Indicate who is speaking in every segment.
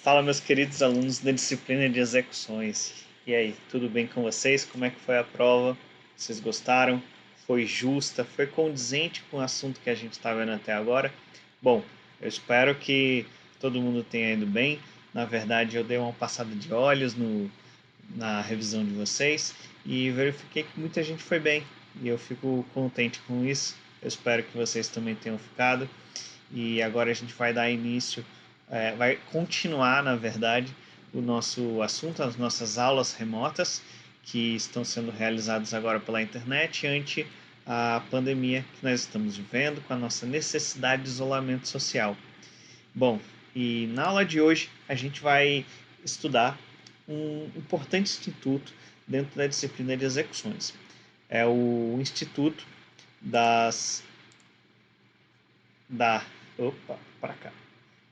Speaker 1: Fala, meus queridos alunos da disciplina de execuções. E aí, tudo bem com vocês? Como é que foi a prova? Vocês gostaram? Foi justa? Foi condizente com o assunto que a gente está vendo até agora? Bom, eu espero que todo mundo tenha ido bem. Na verdade, eu dei uma passada de olhos na revisão de vocês e verifiquei que muita gente foi bem. E eu fico contente com isso. Eu espero que vocês também tenham ficado. E agora a gente vai dar início, vai continuar, na verdade, o nosso assunto, as nossas aulas remotas, que estão sendo realizadas agora pela internet ante a pandemia que nós estamos vivendo, com a nossa necessidade de isolamento social. Bom, e na aula de hoje a gente vai estudar um importante instituto dentro da disciplina de execuções. É o Instituto das da opa, para cá,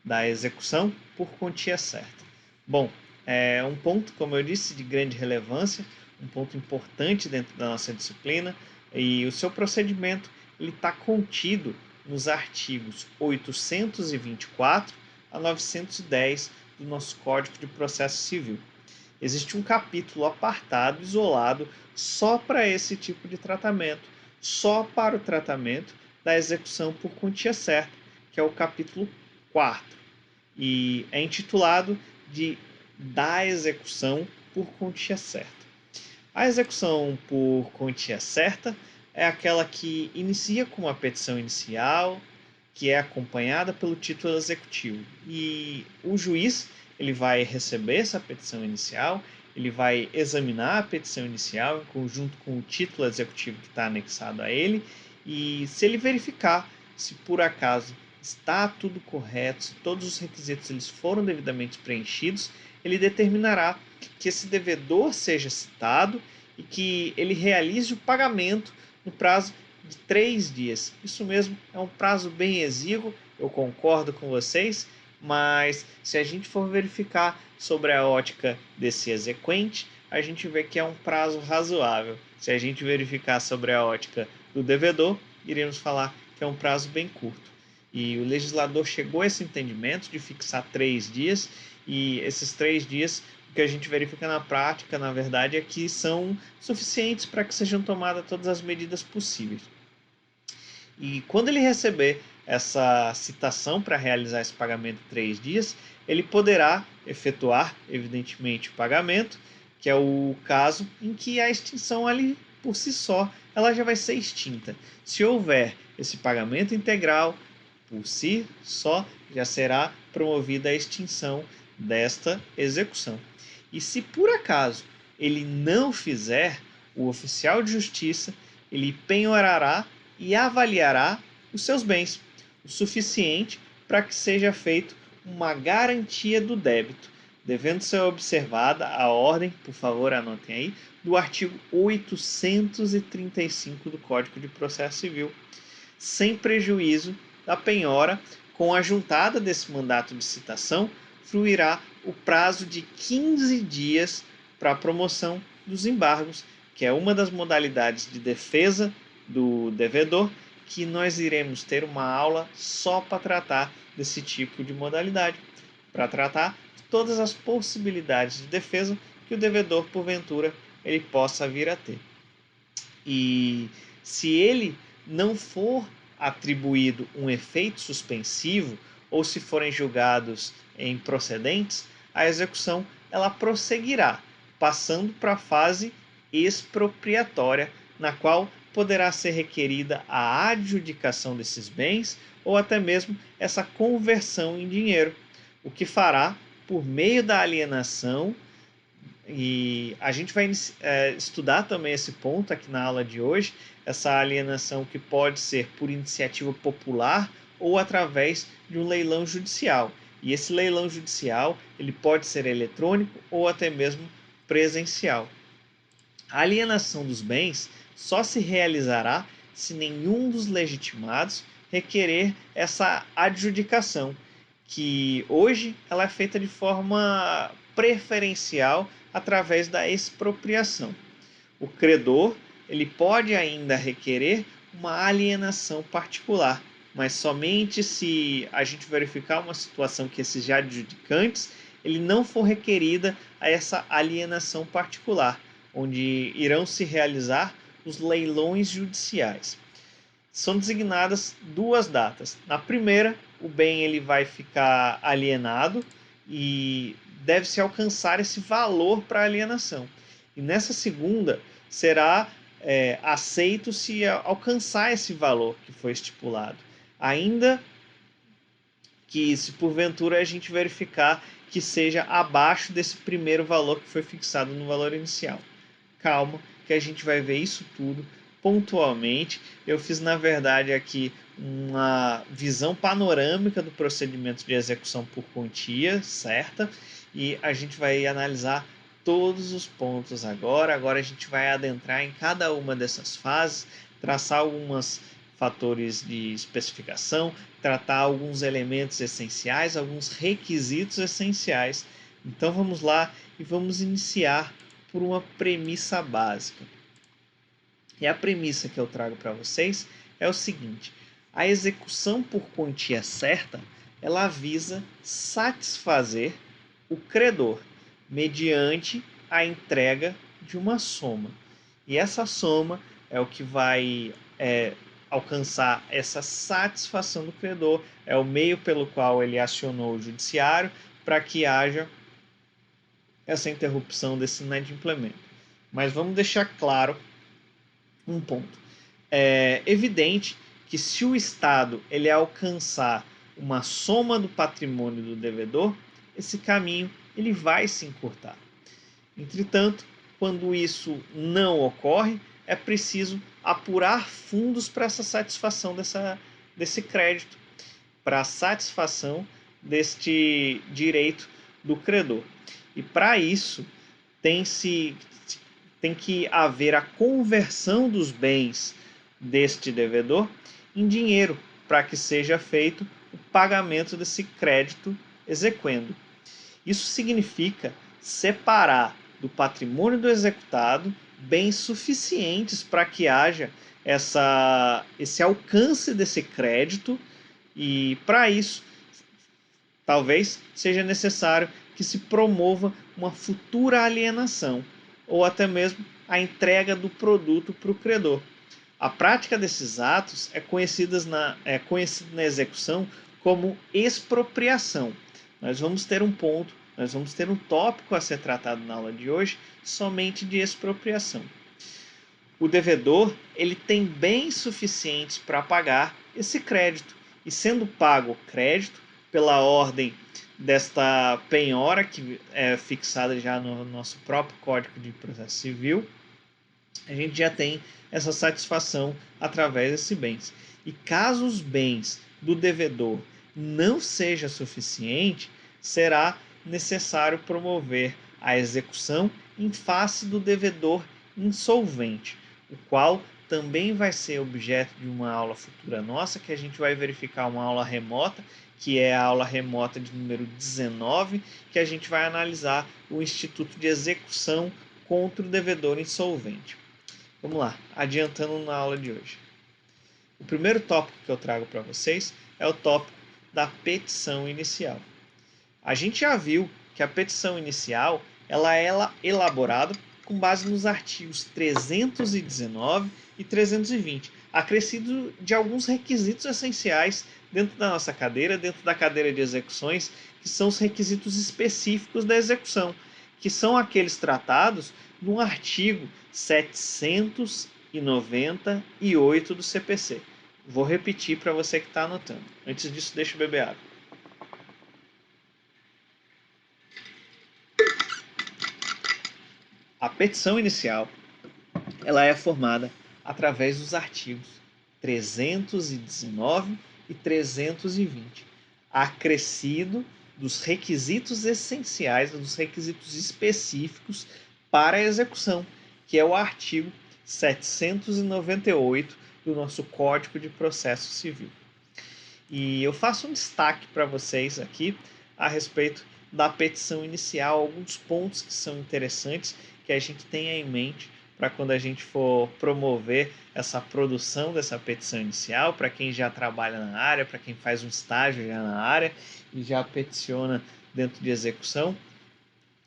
Speaker 1: da execução por quantia certa. Bom, é um ponto, como eu disse, de grande relevância, um ponto importante dentro da nossa disciplina, e o seu procedimento ele está contido nos artigos 824 a 910 do nosso Código de Processo Civil. Existe um capítulo apartado, isolado, só para esse tipo de tratamento, só para o tratamento da execução por quantia certa, que é o capítulo 4, e é intitulado de da execução por quantia certa. A execução por quantia certa é aquela que inicia com uma petição inicial, que é acompanhada pelo título executivo. E o juiz ele vai receber essa petição inicial, ele vai examinar a petição inicial em conjunto com o título executivo que está anexado a ele, e se ele verificar se por acaso está tudo correto, se todos os requisitos eles foram devidamente preenchidos, ele determinará que esse devedor seja citado e que ele realize o pagamento no prazo de 3 dias. Isso mesmo, é um prazo bem exíguo, eu concordo com vocês, mas se a gente for verificar sobre a ótica desse exequente, a gente vê que é um prazo razoável. Se a gente verificar sobre a ótica do devedor, iremos falar que é um prazo bem curto. E o legislador chegou a esse entendimento de fixar 3 dias, e esses 3 dias, o que a gente verifica na prática, na verdade, é que são suficientes para que sejam tomadas todas as medidas possíveis. E quando ele receber essa citação para realizar esse pagamento em 3 dias, ele poderá efetuar, evidentemente, o pagamento, que é o caso em que a extinção ali por si só ela já vai ser extinta. Se houver esse pagamento integral, por si só já será promovida a extinção desta execução. E se por acaso ele não fizer, o oficial de justiça ele penhorará e avaliará os seus bens, o suficiente para que seja feito uma garantia do débito, devendo ser observada a ordem, por favor anotem aí, do artigo 835 do Código de Processo Civil, sem prejuízo da penhora. Com a juntada desse mandato de citação, fluirá o prazo de 15 dias para a promoção dos embargos, que é uma das modalidades de defesa do devedor, que nós iremos ter uma aula só para tratar desse tipo de modalidade, para tratar de todas as possibilidades de defesa que o devedor, porventura, ele possa vir a ter. E se ele não for atribuído um efeito suspensivo, ou se forem julgados improcedentes, a execução ela prosseguirá, passando para a fase expropriatória, na qual poderá ser requerida a adjudicação desses bens ou até mesmo essa conversão em dinheiro, o que fará por meio da alienação. E a gente vai estudar também esse ponto aqui na aula de hoje, essa alienação que pode ser por iniciativa popular ou através de um leilão judicial. E esse leilão judicial ele pode ser eletrônico ou até mesmo presencial. A alienação dos bens só se realizará se nenhum dos legitimados requerer essa adjudicação, que hoje ela é feita de forma preferencial através da expropriação. O credor ele pode ainda requerer uma alienação particular, mas somente se a gente verificar uma situação que esses adjudicantes ele não for requerida a essa alienação particular, onde irão se realizar os leilões judiciais. São designadas duas datas. Na primeira, o bem ele vai ficar alienado e deve-se alcançar esse valor para alienação. E nessa segunda, será aceito se alcançar esse valor que foi estipulado. Ainda que, se porventura a gente verificar que seja abaixo desse primeiro valor que foi fixado no valor inicial. Calma, que a gente vai ver isso tudo pontualmente. Eu fiz, na verdade, aqui uma visão panorâmica do procedimento de execução por quantia certa, e a gente vai analisar todos os pontos agora. Agora a gente vai adentrar em cada uma dessas fases, traçar alguns fatores de especificação, tratar alguns elementos essenciais, alguns requisitos essenciais. Então vamos lá e vamos iniciar por uma premissa básica. E a premissa que eu trago para vocês é o seguinte: a execução por quantia certa, ela visa satisfazer o credor mediante a entrega de uma soma. E essa soma é o que vai alcançar essa satisfação do credor, é o meio pelo qual ele acionou o judiciário para que haja essa interrupção desse inadimplemento. Mas vamos deixar claro um ponto. É evidente que, se o Estado ele alcançar uma soma do patrimônio do devedor, esse caminho ele vai se encurtar. Entretanto, quando isso não ocorre, é preciso apurar fundos para essa satisfação desse crédito, para a satisfação deste direito do credor. E para isso tem que haver a conversão dos bens deste devedor em dinheiro, para que seja feito o pagamento desse crédito exequendo. Isso significa separar do patrimônio do executado bens suficientes para que haja esse alcance desse crédito, e para isso talvez seja necessário que se promova uma futura alienação ou até mesmo a entrega do produto para o credor. A prática desses atos é conhecida na execução como expropriação. Nós vamos ter um tópico a ser tratado na aula de hoje somente de expropriação. O devedor ele tem bens suficientes para pagar esse crédito, e sendo pago o crédito pela ordem desta penhora, que é fixada já no nosso próprio Código de Processo Civil, a gente já tem essa satisfação através desses bens. E caso os bens do devedor não seja suficiente, será necessário promover a execução em face do devedor insolvente, o qual também vai ser objeto de uma aula futura nossa, que a gente vai verificar uma aula remota, que é a aula remota de número 19, que a gente vai analisar o instituto de execução contra o devedor insolvente. Vamos lá, adiantando na aula de hoje. O primeiro tópico que eu trago para vocês é o tópico da petição inicial. A gente já viu que a petição inicial ela é elaborada com base nos artigos 319 e 320, acrescido de alguns requisitos essenciais dentro da nossa cadeira, dentro da cadeira de execuções, que são os requisitos específicos da execução, que são aqueles tratados no artigo 798 do CPC. Vou repetir para você que está anotando. Antes disso, deixa eu beber água. A petição inicial ela é formada através dos artigos 319 e 320, acrescido dos requisitos essenciais, dos requisitos específicos para a execução, que é o artigo 798 do nosso Código de Processo Civil. E eu faço um destaque para vocês aqui a respeito da petição inicial, alguns pontos que são interessantes que a gente tenha em mente para quando a gente for promover essa produção dessa petição inicial, para quem já trabalha na área, para quem faz um estágio já na área e já peticiona dentro de execução.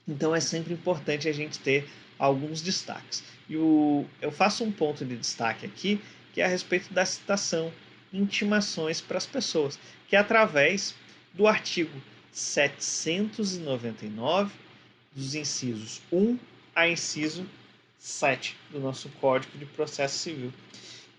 Speaker 1: Então é sempre importante a gente ter alguns destaques. E eu faço um ponto de destaque aqui, que é a respeito da citação, intimações para as pessoas, que é através do artigo 799, dos incisos 1 a inciso 7 do nosso Código de Processo Civil.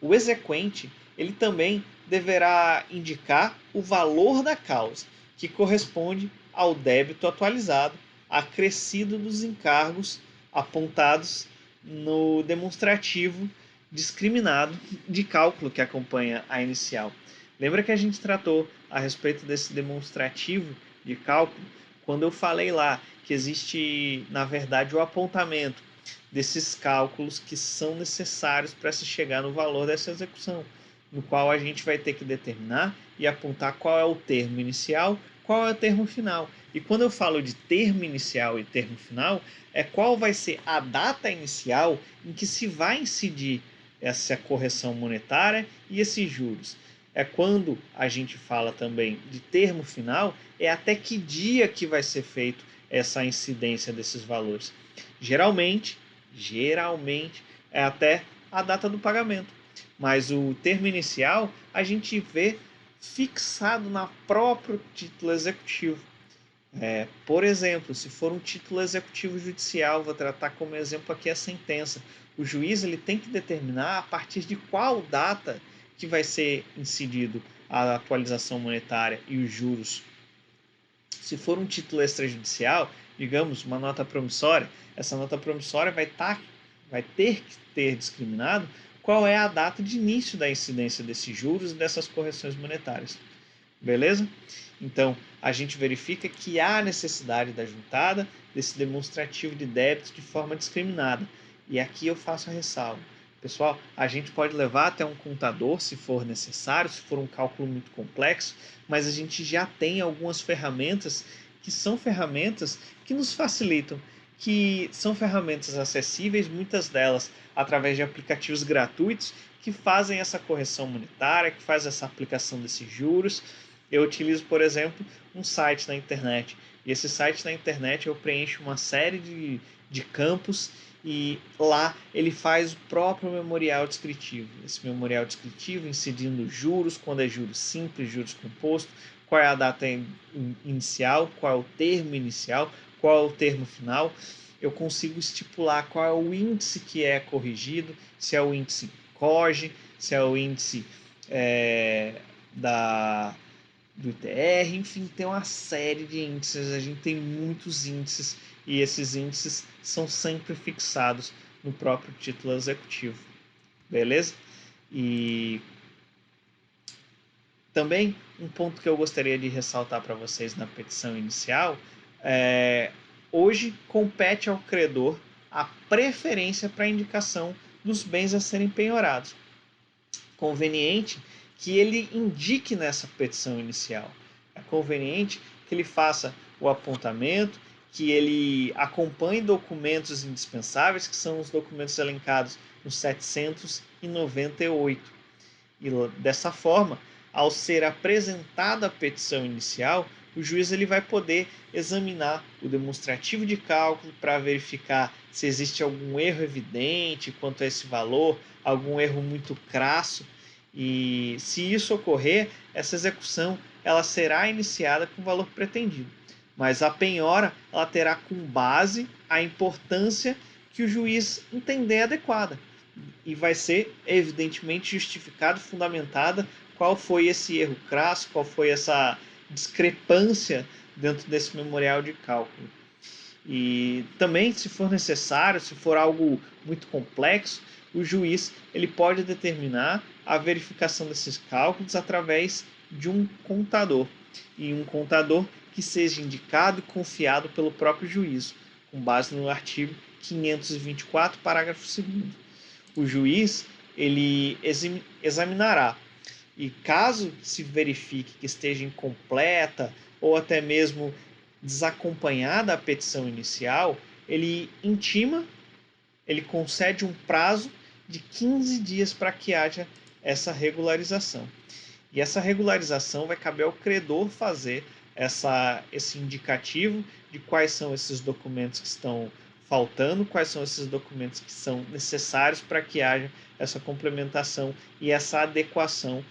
Speaker 1: O exequente, ele também deverá indicar o valor da causa, que corresponde ao débito atualizado, acrescido dos encargos apontados no demonstrativo discriminado de cálculo que acompanha a inicial. Lembra que a gente tratou a respeito desse demonstrativo de cálculo quando eu falei lá que existe, na verdade, o apontamento desses cálculos que são necessários para se chegar no valor dessa execução, no qual a gente vai ter que determinar e apontar qual é o termo inicial, qual é o termo final. E quando eu falo de termo inicial e termo final, é qual vai ser a data inicial em que se vai incidir essa correção monetária e esses juros. É quando a gente fala também de termo final, é até que dia que vai ser feito essa incidência desses valores. Geralmente é até a data do pagamento. Mas o termo inicial a gente vê fixado na próprio título executivo. Por exemplo, se for um título executivo judicial, vou tratar como exemplo aqui a sentença. O juiz ele tem que determinar a partir de qual data que vai ser incidido a atualização monetária e os juros. Se for um título extrajudicial, digamos, uma nota promissória, essa nota promissória vai ter que ter discriminado qual é a data de início da incidência desses juros e dessas correções monetárias. Beleza? Então, a gente verifica que há necessidade da juntada desse demonstrativo de débito de forma discriminada. E aqui eu faço a ressalva. Pessoal, a gente pode levar até um contador se for necessário, se for um cálculo muito complexo, mas a gente já tem algumas ferramentas que são ferramentas que nos facilitam, que são ferramentas acessíveis, muitas delas através de aplicativos gratuitos que fazem essa correção monetária, que faz essa aplicação desses juros. Eu utilizo, por exemplo, um site na internet. E esse site na internet eu preencho uma série de campos e lá ele faz o próprio memorial descritivo. Esse memorial descritivo incidindo juros, quando é juros simples, juros composto, qual é a data inicial, qual é o termo inicial, qual é o termo final. Eu consigo estipular qual é o índice que é corrigido, se é o índice COGE, se é o índice do ITR, enfim, tem uma série de índices, a gente tem muitos índices e esses índices são sempre fixados no próprio título executivo, beleza? E também um ponto que eu gostaria de ressaltar para vocês na petição inicial hoje compete ao credor a preferência para a indicação dos bens a serem penhorados. Conveniente que ele indique nessa petição inicial. É conveniente que ele faça o apontamento, que ele acompanhe documentos indispensáveis, que são os documentos elencados no 798. E dessa forma, ao ser apresentada a petição inicial, o juiz ele vai poder examinar o demonstrativo de cálculo para verificar se existe algum erro evidente quanto a esse valor, algum erro muito crasso. E se isso ocorrer, essa execução ela será iniciada com o valor pretendido. Mas a penhora ela terá com base a importância que o juiz entender adequada. E vai ser evidentemente justificado, fundamentada qual foi esse erro crasso, qual foi essa discrepância dentro desse memorial de cálculo. E também, se for necessário, se for algo muito complexo, o juiz ele pode determinar a verificação desses cálculos através de um contador, e um contador que seja indicado e confiado pelo próprio juízo, com base no artigo 524, parágrafo 2º. O juiz ele examinará e caso se verifique que esteja incompleta ou até mesmo desacompanhada a petição inicial, ele intima, ele concede um prazo de 15 dias para que haja essa regularização. E essa regularização vai caber ao credor fazer esse indicativo de quais são esses documentos que estão faltando, quais são esses documentos que são necessários para que haja essa complementação e essa adequação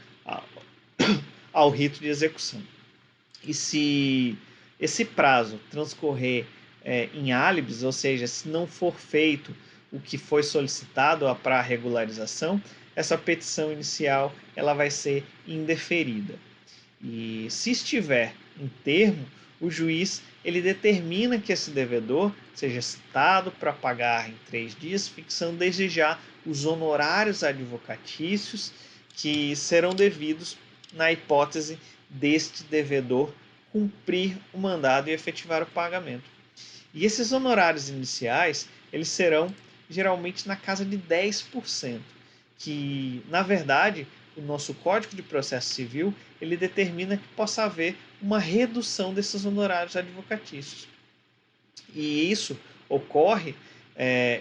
Speaker 1: ao rito de execução. E se esse prazo transcorrer em álibis, ou seja, se não for feito o que foi solicitado para a regularização, essa petição inicial ela vai ser indeferida. E se estiver em termo, o juiz ele determina que esse devedor seja citado para pagar em 3 dias, fixando desde já os honorários advocatícios que serão devidos na hipótese deste devedor cumprir o mandado e efetivar o pagamento. E esses honorários iniciais, eles serão geralmente na casa de 10%, que, na verdade, o nosso Código de Processo Civil, ele determina que possa haver uma redução desses honorários advocatícios. E isso ocorre,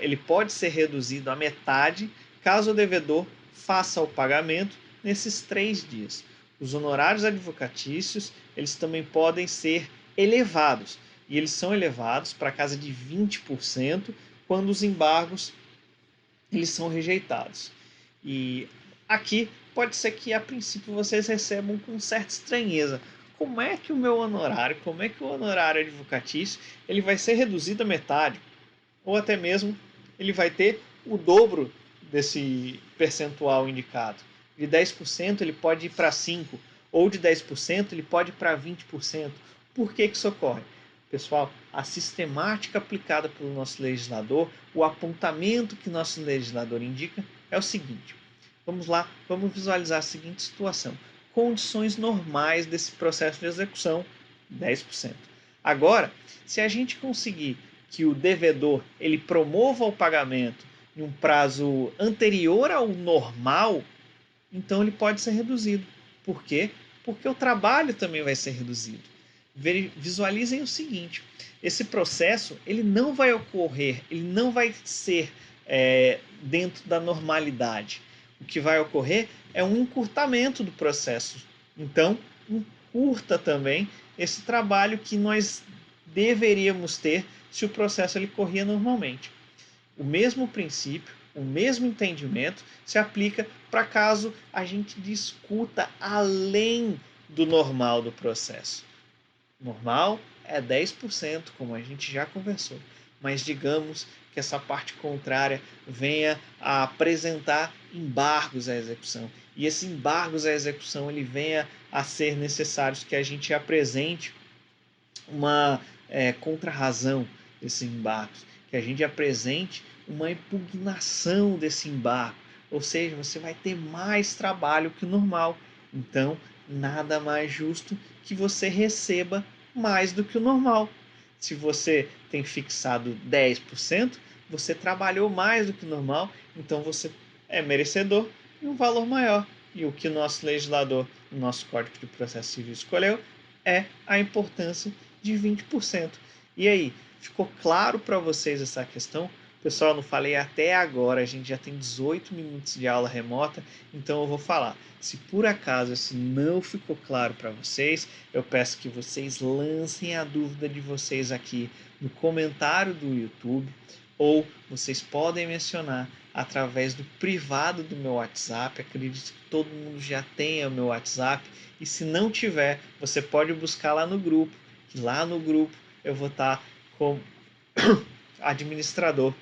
Speaker 1: ele pode ser reduzido à metade caso o devedor faça o pagamento nesses 3 dias. Os honorários advocatícios, eles também podem ser elevados, e eles são elevados para a casa de 20% quando os embargos eles são rejeitados. E aqui pode ser que a princípio vocês recebam com certa estranheza. Como é que o meu honorário, como é que o honorário advocatício, ele vai ser reduzido à metade? Ou até mesmo ele vai ter o dobro desse percentual indicado. De 10% ele pode ir para 5%, ou de 10% ele pode ir para 20%. Por que isso ocorre? Pessoal, a sistemática aplicada pelo nosso legislador, o apontamento que nosso legislador indica é o seguinte. Vamos lá, vamos visualizar a seguinte situação. Condições normais desse processo de execução, 10%. Agora, se a gente conseguir que o devedor ele promova o pagamento em um prazo anterior ao normal, então ele pode ser reduzido. Por quê? Porque o trabalho também vai ser reduzido. Visualizem o seguinte, esse processo ele não vai ocorrer, ele não vai ser dentro da normalidade. O que vai ocorrer é um encurtamento do processo. Então, encurta também esse trabalho que nós deveríamos ter se o processo ele corria normalmente. O mesmo princípio, o mesmo entendimento se aplica para caso a gente discuta além do normal do processo. Normal é 10%, como a gente já conversou, mas digamos que essa parte contrária venha a apresentar embargos à execução, e esses embargos à execução ele venha a ser necessários que a gente apresente uma contrarrazão desses embargos, que a gente apresente uma impugnação desse embargo, ou seja, você vai ter mais trabalho que o normal. Então, nada mais justo que você receba mais do que o normal. Se você tem fixado 10%, você trabalhou mais do que o normal, então você é merecedor de um valor maior. E o que o nosso legislador, o nosso Código de Processo Civil escolheu é a importância de 20%. E aí, ficou claro para vocês essa questão? Pessoal, não falei até agora, a gente já tem 18 minutos de aula remota, então eu vou falar. Se por acaso isso não ficou claro para vocês, eu peço que vocês lancem a dúvida de vocês aqui no comentário do YouTube, ou vocês podem mencionar através do privado do meu WhatsApp. Acredito que todo mundo já tenha o meu WhatsApp, e se não tiver, você pode buscar lá no grupo, que lá no grupo eu vou estar como administrador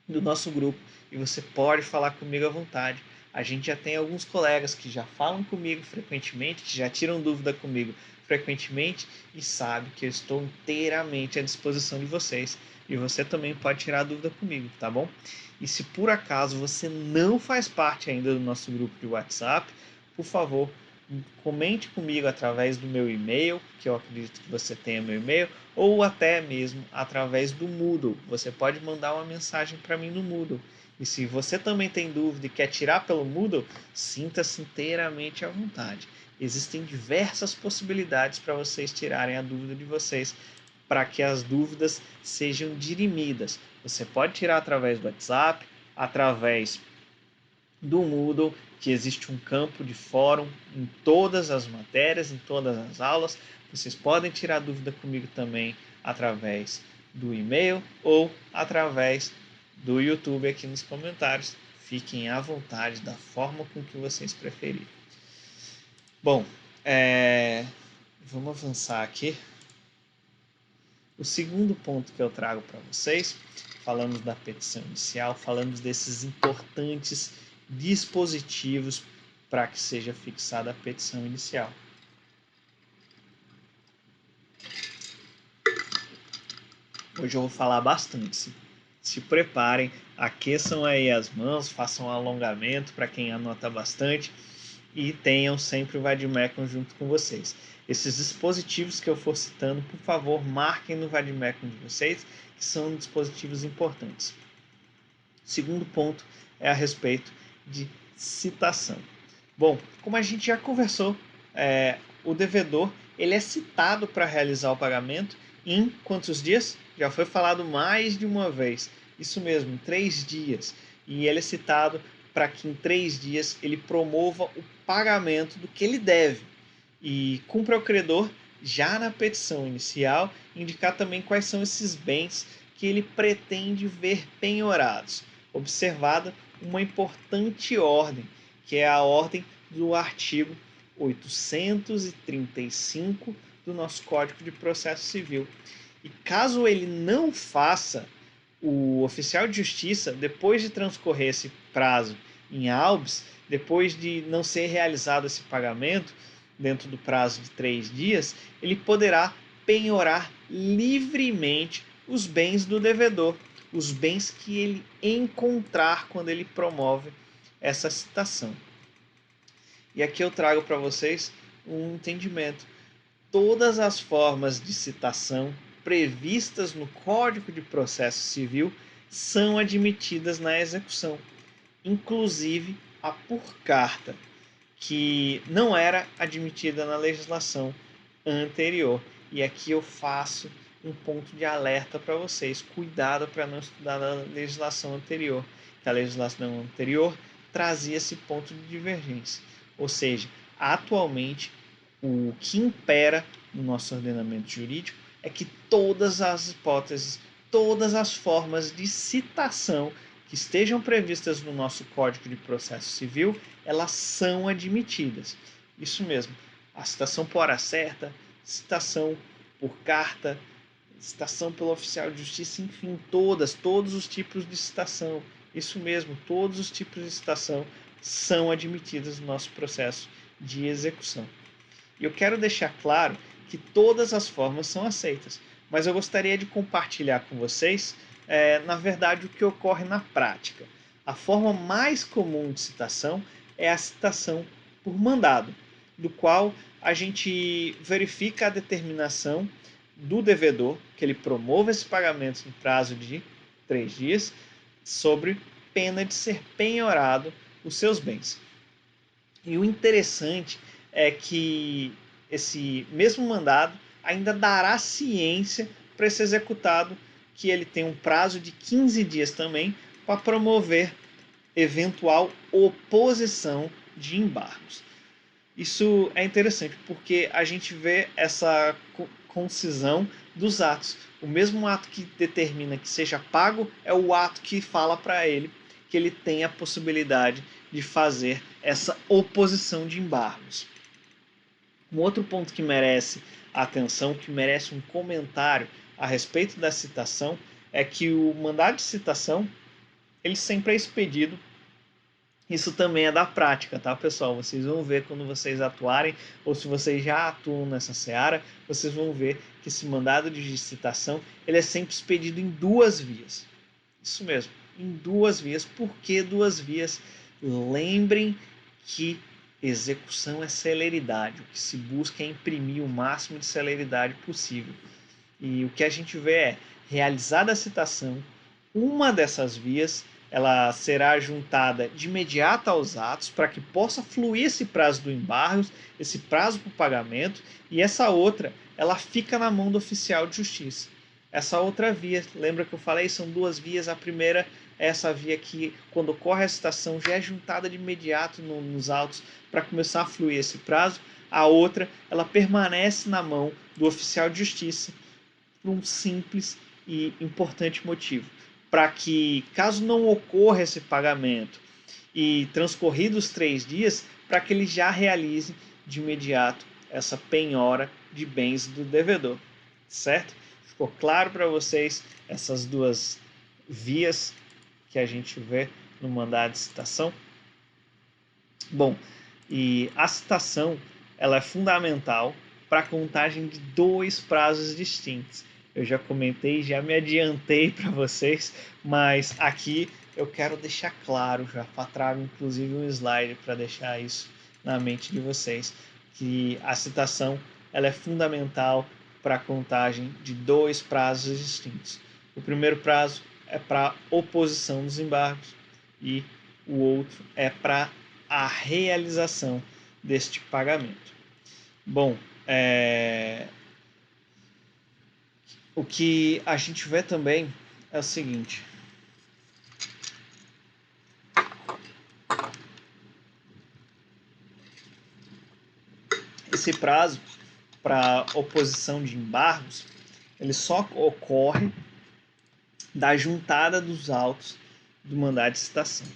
Speaker 1: do nosso grupo, e você pode falar comigo à vontade. A gente já tem alguns colegas que já falam comigo frequentemente, que já tiram dúvida comigo frequentemente, e sabe que eu estou inteiramente à disposição de vocês. E você também pode tirar dúvida comigo, tá bom? E se por acaso você não faz parte ainda do nosso grupo de WhatsApp, por favor, comente comigo através do meu e-mail, que eu acredito que você tenha meu e-mail, ou até mesmo através do Moodle. Você pode mandar uma mensagem para mim no Moodle. E se você também tem dúvida e quer tirar pelo Moodle, sinta-se inteiramente à vontade. Existem diversas possibilidades para vocês tirarem a dúvida de vocês, para que as dúvidas sejam dirimidas. Você pode tirar através do WhatsApp, através do Moodle, que existe um campo de fórum em todas as matérias, em todas as aulas. Vocês podem tirar dúvida comigo também através do e-mail ou através do YouTube aqui nos comentários. Fiquem à vontade da forma com que vocês preferirem. Bom, vamos avançar aqui. O segundo ponto que eu trago para vocês, falamos da petição inicial, falamos desses importantes dispositivos para que seja fixada a petição inicial. Hoje eu vou falar bastante. Se preparem, aqueçam aí as mãos, façam um alongamento para quem anota bastante e tenham sempre o Vademecum junto com vocês. Esses dispositivos que eu for citando, por favor, marquem no Vademecum de vocês, que são dispositivos importantes. O segundo ponto é a respeito de citação. Bom, como a gente já conversou, o devedor ele é citado para realizar o pagamento em quantos dias? Já foi falado mais de uma vez. Isso mesmo, 3 dias. E ele é citado para que em 3 dias ele promova o pagamento do que ele deve. E cumpra ao credor, já na petição inicial, indicar também quais são esses bens que ele pretende ver penhorados. Observada uma importante ordem, que é a ordem do artigo 835 do nosso Código de Processo Civil. E caso ele não faça, o oficial de justiça, depois de transcorrer esse prazo em habeas, depois de não ser realizado esse pagamento dentro do prazo de 3 dias, ele poderá penhorar livremente os bens do devedor, os bens que ele encontrar quando ele promove essa citação. E aqui eu trago para vocês um entendimento. Todas as formas de citação previstas no Código de Processo Civil são admitidas na execução, inclusive a por carta, que não era admitida na legislação anterior. E aqui eu faço um ponto de alerta para vocês. Cuidado para não estudar na legislação anterior, que a legislação anterior trazia esse ponto de divergência. Ou seja, atualmente, o que impera no nosso ordenamento jurídico é que todas as hipóteses, todas as formas de citação que estejam previstas no nosso Código de Processo Civil, elas são admitidas. Isso mesmo, a citação por hora certa, citação por carta, citação pelo oficial de justiça, enfim, todos os tipos de citação. Isso mesmo, todos os tipos de citação são admitidos no nosso processo de execução. E eu quero deixar claro que todas as formas são aceitas, mas eu gostaria de compartilhar com vocês, na verdade, o que ocorre na prática. A forma mais comum de citação é a citação por mandado, do qual a gente verifica a determinação do devedor, que ele promova esse pagamento no prazo de 3 dias, sobre pena de ser penhorado os seus bens. E o interessante é que esse mesmo mandado ainda dará ciência para esse executado, que ele tem um prazo de 15 dias também para promover eventual oposição de embargos. Isso é interessante porque a gente vê essa concisão dos atos. O mesmo ato que determina que seja pago é o ato que fala para ele que ele tem a possibilidade de fazer essa oposição de embargos. Um outro ponto que merece atenção, que merece um comentário a respeito da citação, é que o mandado de citação ele sempre é expedido. Isso também é da prática, tá, pessoal? Vocês vão ver quando vocês atuarem, ou se vocês já atuam nessa seara, vocês vão ver que esse mandado de citação ele é sempre expedido em 2 vias. Isso mesmo, em 2 vias. Por que 2 vias? Lembrem que execução é celeridade. O que se busca é imprimir o máximo de celeridade possível. E o que a gente vê é, realizada a citação, uma dessas vias ela será juntada de imediato aos atos para que possa fluir esse prazo do embargo, esse prazo para o pagamento, e essa outra ela fica na mão do oficial de justiça. essa outra via. Lembra que eu falei? São duas vias. A primeira é essa via que, quando ocorre a citação, já é juntada de imediato nos autos para começar a fluir esse prazo. A outra, ela permanece na mão do oficial de justiça por um simples e importante motivo. Para que, caso não ocorra esse pagamento e transcorridos 3 dias, para que ele já realize de imediato essa penhora de bens do devedor, certo? Ficou claro para vocês essas duas vias que a gente vê no mandado de citação? Bom, e a citação ela é fundamental para a contagem de dois prazos distintos. Eu já comentei, já me adiantei para vocês, mas aqui eu quero deixar claro, já trago inclusive um slide para deixar isso na mente de vocês, que a citação ela é fundamental para a contagem de dois prazos distintos. O primeiro prazo é para oposição dos embargos e o outro é para a realização deste pagamento. Bom, o que a gente vê também é o seguinte: esse prazo para oposição de embargos, ele só ocorre da juntada dos autos do mandado de citação.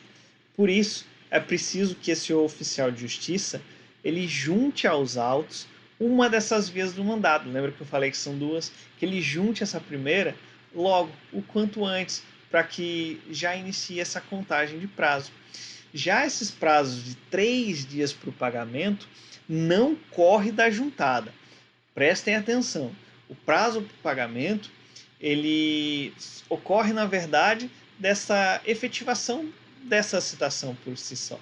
Speaker 1: Por isso, é preciso que esse oficial de justiça ele junte aos autos uma dessas vias do mandado. Lembra que eu falei que são duas? Que ele junte essa primeira logo, o quanto antes, para que já inicie essa contagem de prazo. Já esses prazos de 3 dias para o pagamento não corre da juntada. Prestem atenção. O prazo para o pagamento ele ocorre, na verdade, dessa efetivação dessa citação por si só.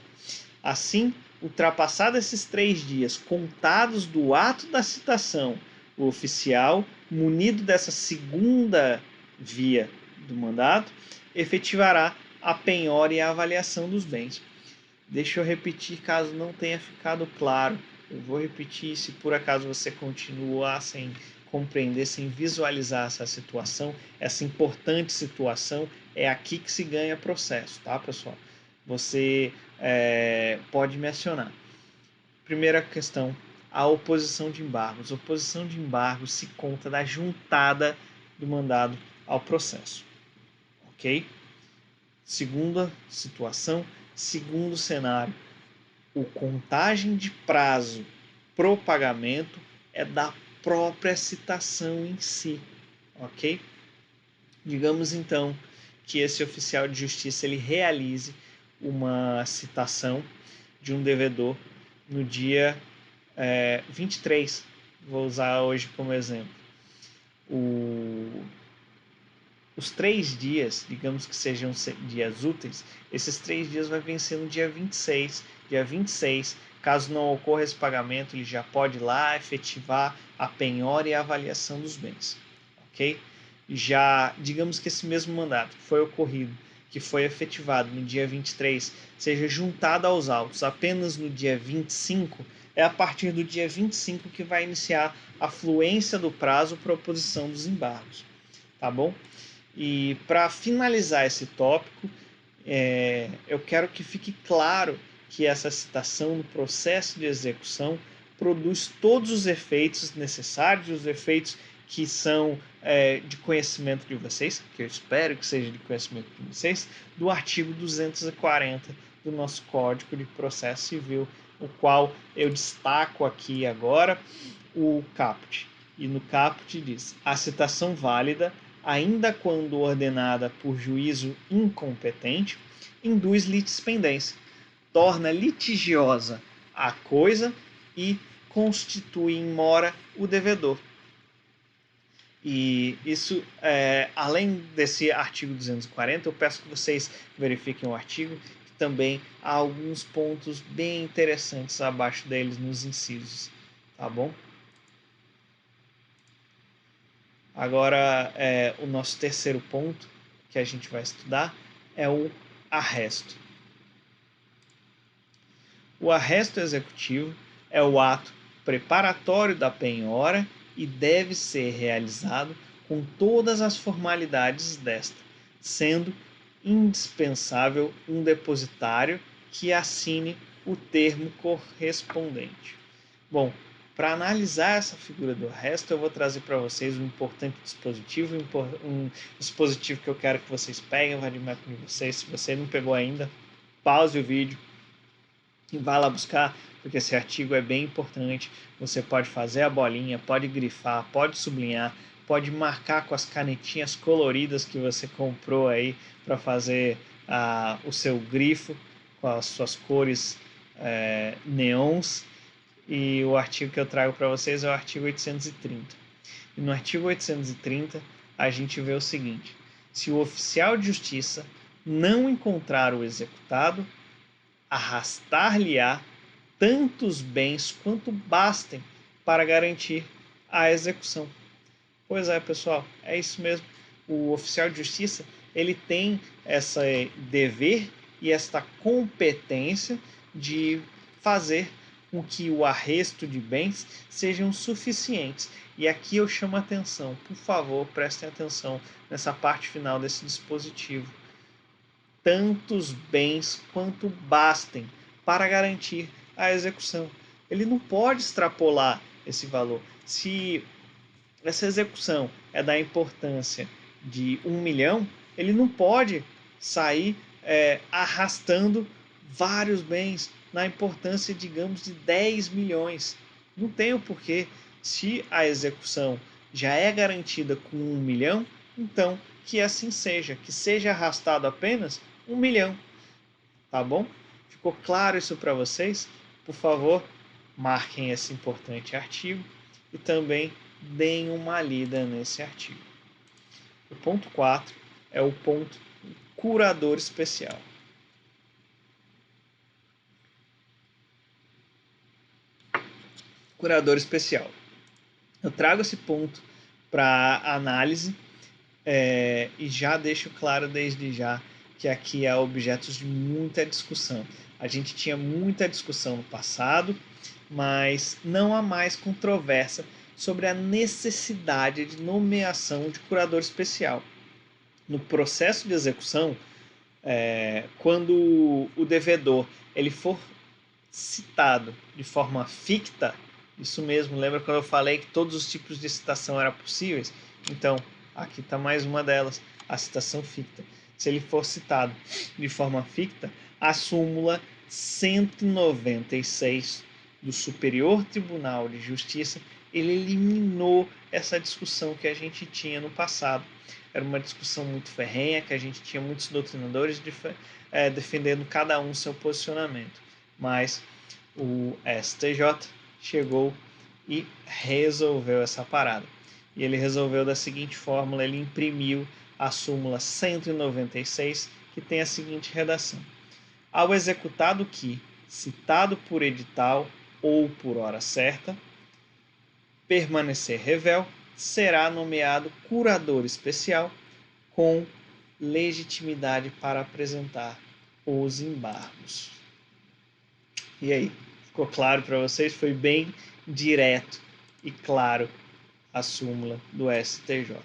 Speaker 1: Assim, ultrapassados esses 3 dias contados do ato da citação, o oficial, munido dessa segunda via do mandado, efetivará a penhora e a avaliação dos bens. Deixa eu repetir caso não tenha ficado claro. Eu vou repetir se por acaso você continuar sem compreender, sem visualizar essa situação, essa importante situação, é aqui que se ganha processo, tá, pessoal? Você pode me acionar. Primeira questão, a oposição de embargos. A oposição de embargos se conta da juntada do mandado ao processo, ok? Segunda situação, segundo cenário, o contagem de prazo pro pagamento é da própria citação em si, ok? Digamos então que esse oficial de justiça ele realize uma citação de um devedor no dia 23, vou usar hoje como exemplo. Os 3 dias, digamos que sejam dias úteis, esses 3 dias vai vencer no dia 26. Dia 26, caso não ocorra esse pagamento, ele já pode ir lá efetivar a penhora e a avaliação dos bens, ok? Já, digamos que esse mesmo mandato que foi ocorrido, que foi efetivado no dia 23, seja juntado aos autos apenas no dia 25, é a partir do dia 25 que vai iniciar a fluência do prazo para oposição dos embargos, tá bom? E para finalizar esse tópico, eu quero que fique claro que essa citação no processo de execução produz todos os efeitos necessários, os efeitos que são de conhecimento de vocês, que eu espero que seja de conhecimento de vocês, do artigo 240 do nosso Código de Processo Civil, o qual eu destaco aqui agora o caput. E no caput diz: a citação válida, ainda quando ordenada por juízo incompetente, induz litispendência, torna litigiosa a coisa e constitui em mora o devedor. E isso, além desse artigo 240, eu peço que vocês verifiquem o artigo, que também há alguns pontos bem interessantes abaixo deles nos incisos, tá bom? Agora, o nosso terceiro ponto que a gente vai estudar é o arresto. O arresto executivo é o ato preparatório da penhora e deve ser realizado com todas as formalidades desta, sendo indispensável um depositário que assine o termo correspondente. Bom, para analisar essa figura do resto, eu vou trazer para vocês um importante dispositivo, um dispositivo que eu quero que vocês peguem, vai animar com vocês. Se você não pegou ainda, pause o vídeo e vá lá buscar, porque esse artigo é bem importante. Você pode fazer a bolinha, pode grifar, pode sublinhar, pode marcar com as canetinhas coloridas que você comprou aí para fazer o seu grifo com as suas cores neons. E o artigo que eu trago para vocês é o artigo 830. E no artigo 830 a gente vê o seguinte: se o oficial de justiça não encontrar o executado, arrastar-lhe-á tantos bens quanto bastem para garantir a execução. Pois é, pessoal, é isso mesmo. O oficial de justiça, ele tem esse dever e esta competência de fazer com que o arresto de bens sejam suficientes. E aqui eu chamo a atenção, por favor, prestem atenção nessa parte final desse dispositivo. Tantos bens quanto bastem para garantir a execução. Ele não pode extrapolar esse valor. Se essa execução é da importância de 1 milhão, ele não pode sair arrastando vários bens na importância, digamos, de 10 milhões. Não tem o porquê. Se a execução já é garantida com 1 milhão, então que assim seja, que seja arrastado apenas 1 milhão. Tá bom? Ficou claro isso para vocês? Por favor, marquem esse importante artigo e também deem uma lida nesse artigo. O ponto 4 é o ponto curador especial. Curador especial. Eu trago esse ponto para análise e já deixo claro desde já que aqui há objetos de muita discussão. A gente tinha muita discussão no passado, mas não há mais controvérsia sobre a necessidade de nomeação de curador especial. No processo de execução, quando o devedor ele for citado de forma ficta, isso mesmo, lembra quando eu falei que todos os tipos de citação eram possíveis? Então, aqui está mais uma delas, a citação ficta. Se ele for citado de forma ficta, a súmula 196 do Superior Tribunal de Justiça, ele eliminou essa discussão que a gente tinha no passado. Era uma discussão muito ferrenha, que a gente tinha muitos doutrinadores defendendo cada um seu posicionamento. Mas o STJ chegou e resolveu essa parada. E ele resolveu da seguinte fórmula, ele imprimiu a súmula 196, que tem a seguinte redação: ao executado que, citado por edital ou por hora certa, permanecer revel, será nomeado curador especial com legitimidade para apresentar os embargos. E aí, ficou claro para vocês? Foi bem direto e claro a súmula do STJ.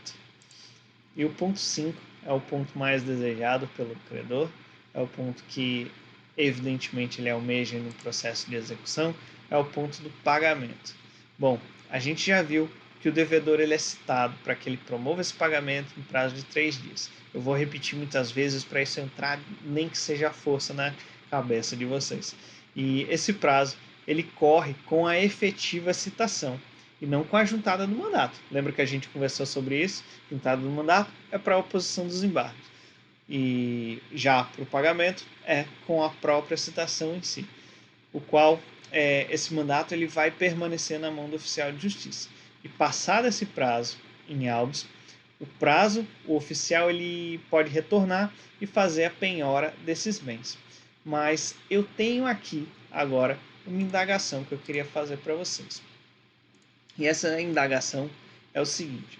Speaker 1: E o ponto 5 é o ponto mais desejado pelo credor, é o ponto que evidentemente ele almeja no processo de execução, é o ponto do pagamento. Bom, a gente já viu que o devedor ele é citado para que ele promova esse pagamento em prazo de 3 dias. Eu vou repetir muitas vezes para isso entrar, nem que seja a força na cabeça de vocês. E esse prazo ele corre com a efetiva citação e não com a juntada do mandato. Lembra que a gente conversou sobre isso? Juntada do mandato é para a oposição dos embargos. E já para o pagamento é com a própria citação em si, o qual esse mandato ele vai permanecer na mão do oficial de justiça. E passado esse prazo em habeas, o oficial ele pode retornar e fazer a penhora desses bens. Mas eu tenho aqui agora uma indagação que eu queria fazer para vocês. E essa indagação é o seguinte: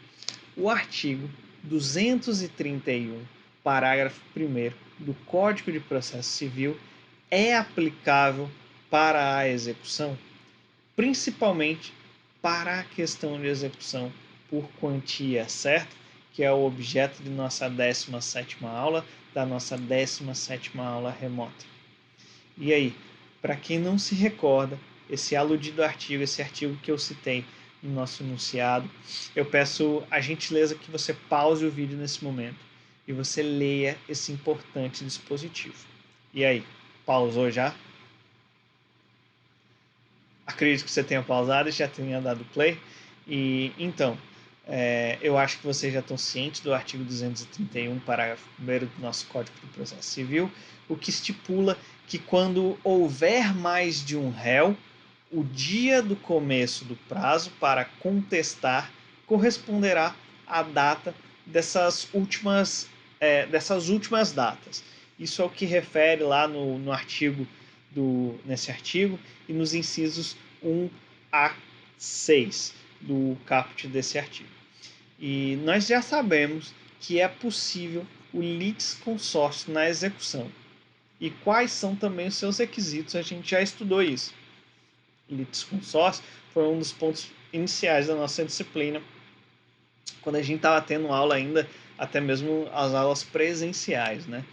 Speaker 1: o artigo 231, parágrafo 1º do Código de Processo Civil é aplicável para a execução, principalmente para a questão de execução por quantia certa, que é o objeto de nossa 17ª aula, da nossa 17ª aula remota. E aí, para quem não se recorda, esse aludido artigo, esse artigo que eu citei no nosso enunciado, eu peço a gentileza que você pause o vídeo nesse momento e você leia esse importante dispositivo. E aí, pausou já? Acredito que você tenha pausado e já tenha dado play. E então, eu acho que vocês já estão cientes do artigo 231, parágrafo 1º do nosso Código do Processo Civil, o que estipula que quando houver mais de um réu, o dia do começo do prazo para contestar corresponderá à data dessas últimas datas. Isso é o que refere lá no artigo nesse artigo e nos incisos 1 a 6 do caput desse artigo. E nós já sabemos que é possível o litisconsórcio na execução. E quais são também os seus requisitos, a gente já estudou isso. Litisconsórcio foi um dos pontos iniciais da nossa disciplina, quando a gente estava tendo aula ainda, até mesmo as aulas presenciais, né?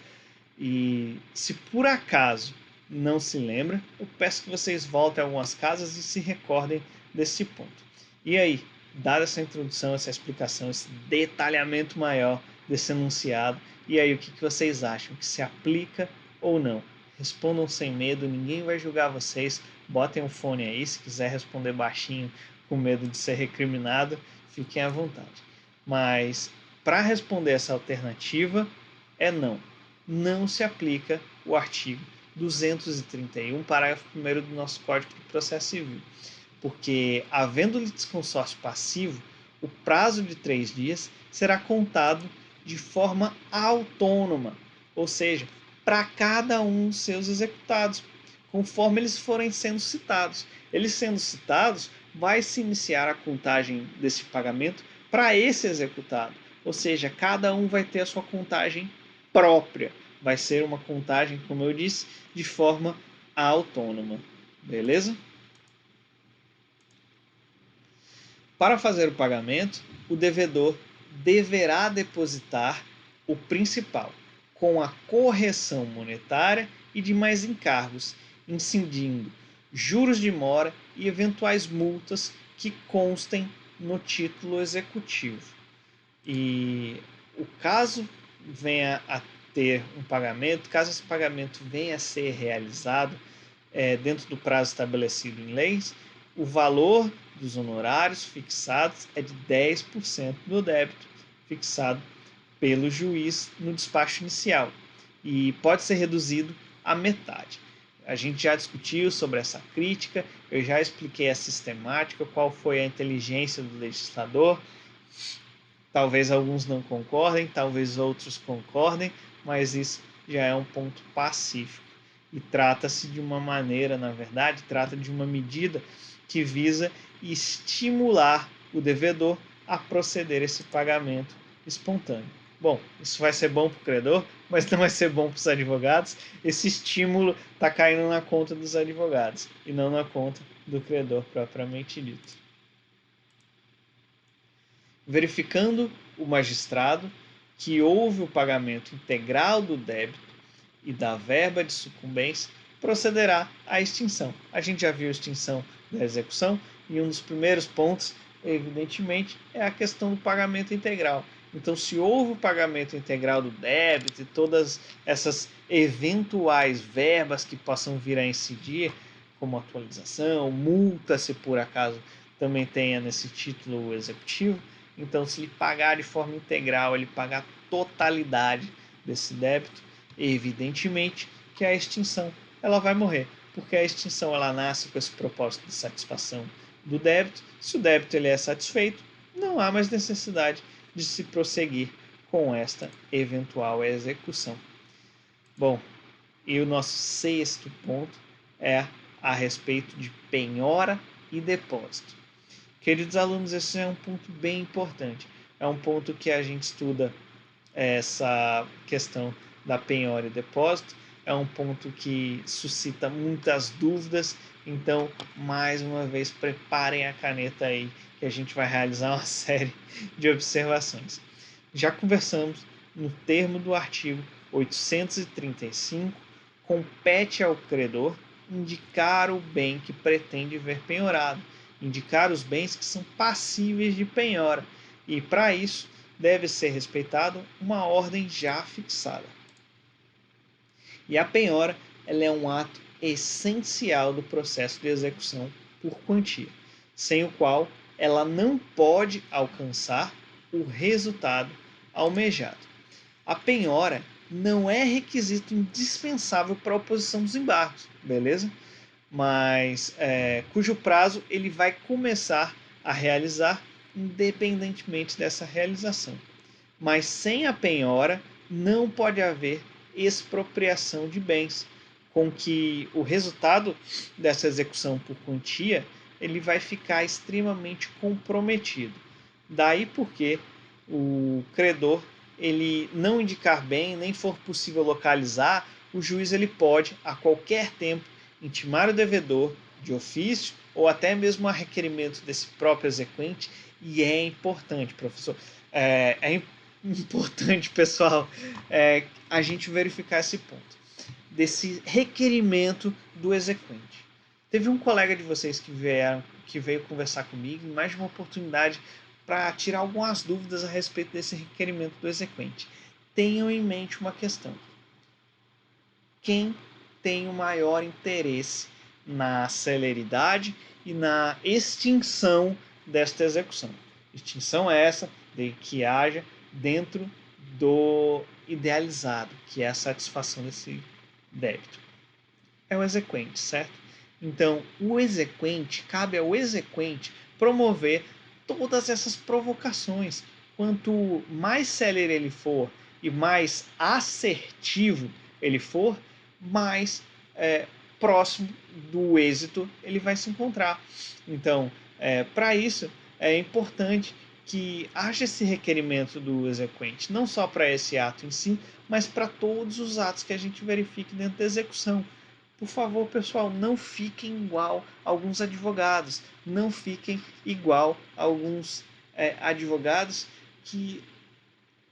Speaker 1: E se por acaso não se lembra, eu peço que vocês voltem a algumas casas e se recordem desse ponto. E aí, dada essa introdução, essa explicação, esse detalhamento maior desse enunciado, e aí o que vocês acham? Que se aplica ou não? Respondam sem medo, ninguém vai julgar vocês. Botem um fone aí, se quiser responder baixinho com medo de ser recriminado, fiquem à vontade. Mas para responder essa alternativa é não. Não se aplica o artigo 231, parágrafo 1º do nosso Código de Processo Civil. Porque, havendo litisconsórcio passivo, o prazo de 3 dias será contado de forma autônoma, ou seja, para cada um dos seus executados, conforme eles forem sendo citados. Eles sendo citados, vai se iniciar a contagem desse pagamento para esse executado, ou seja, cada um vai ter a sua contagem própria. Vai ser uma contagem, como eu disse, de forma autônoma. Beleza? Para fazer o pagamento, o devedor deverá depositar o principal, com a correção monetária e demais encargos, incidindo juros de mora e eventuais multas que constem no título executivo. E o caso venha a ter um pagamento, caso esse pagamento venha a ser realizado dentro do prazo estabelecido em leis, o valor dos honorários fixados é de 10% do débito fixado pelo juiz no despacho inicial e pode ser reduzido à metade. A gente já discutiu sobre essa crítica, eu já expliquei a sistemática, qual foi a inteligência do legislador. Talvez alguns não concordem, talvez outros concordem, mas isso já é um ponto pacífico. E trata-se de uma maneira, na verdade, trata de uma medida que visa estimular o devedor a proceder esse pagamento espontâneo. Bom, isso vai ser bom para o credor, mas não vai ser bom para os advogados. Esse estímulo está caindo na conta dos advogados e não na conta do credor propriamente dito. Verificando o magistrado que houve o pagamento integral do débito e da verba de sucumbência, procederá à extinção. A gente já viu a extinção da execução e um dos primeiros pontos, evidentemente, é a questão do pagamento integral. Então, se houve o pagamento integral do débito e todas essas eventuais verbas que possam vir a incidir, como atualização, multa, se por acaso também tenha nesse título executivo, então, se ele pagar de forma integral, ele pagar a totalidade desse débito, evidentemente que a extinção ela vai morrer, porque a extinção ela nasce com esse propósito de satisfação do débito. Se o débito ele é satisfeito, não há mais necessidade de se prosseguir com esta eventual execução. Bom, e o nosso 6º ponto é a respeito de penhora e depósito. Queridos alunos, esse é um ponto bem importante. É um ponto que a gente estuda essa questão da penhora e depósito. É um ponto que suscita muitas dúvidas. Então, mais uma vez, preparem a caneta aí que a gente vai realizar uma série de observações. Já conversamos no termo do artigo 835, compete ao credor indicar o bem que pretende ver penhorado, indicar os bens que são passíveis de penhora, e para isso deve ser respeitada uma ordem já fixada. E a penhora ela é um ato essencial do processo de execução por quantia, sem o qual ela não pode alcançar o resultado almejado. A penhora não é requisito indispensável para a oposição dos embargos, beleza? Mas cujo prazo ele vai começar a realizar independentemente dessa realização. Mas sem a penhora não pode haver expropriação de bens, com que o resultado dessa execução por quantia ele vai ficar extremamente comprometido. Daí porque o credor ele não indicar bem, nem for possível localizar, o juiz ele pode a qualquer tempo intimar o devedor de ofício ou até mesmo a requerimento desse próprio exequente, e é importante, professor, é importante, pessoal, a gente verificar esse ponto, desse requerimento do exequente. Teve um colega de vocês que veio conversar comigo em mais de uma oportunidade para tirar algumas dúvidas a respeito desse requerimento do exequente. Tenham em mente uma questão. Quem tem o maior interesse na celeridade e na extinção desta execução? Extinção é essa de que haja dentro do idealizado, que é a satisfação desse débito. É o exequente, certo? Então, cabe ao exequente promover todas essas provocações. Quanto mais célere ele for e mais assertivo ele for, mais próximo do êxito ele vai se encontrar. Então, para isso, é importante que haja esse requerimento do exequente, não só para esse ato em si, mas para todos os atos que a gente verifique dentro da execução. Por favor, pessoal, não fiquem igual a alguns advogados, não fiquem igual a alguns advogados que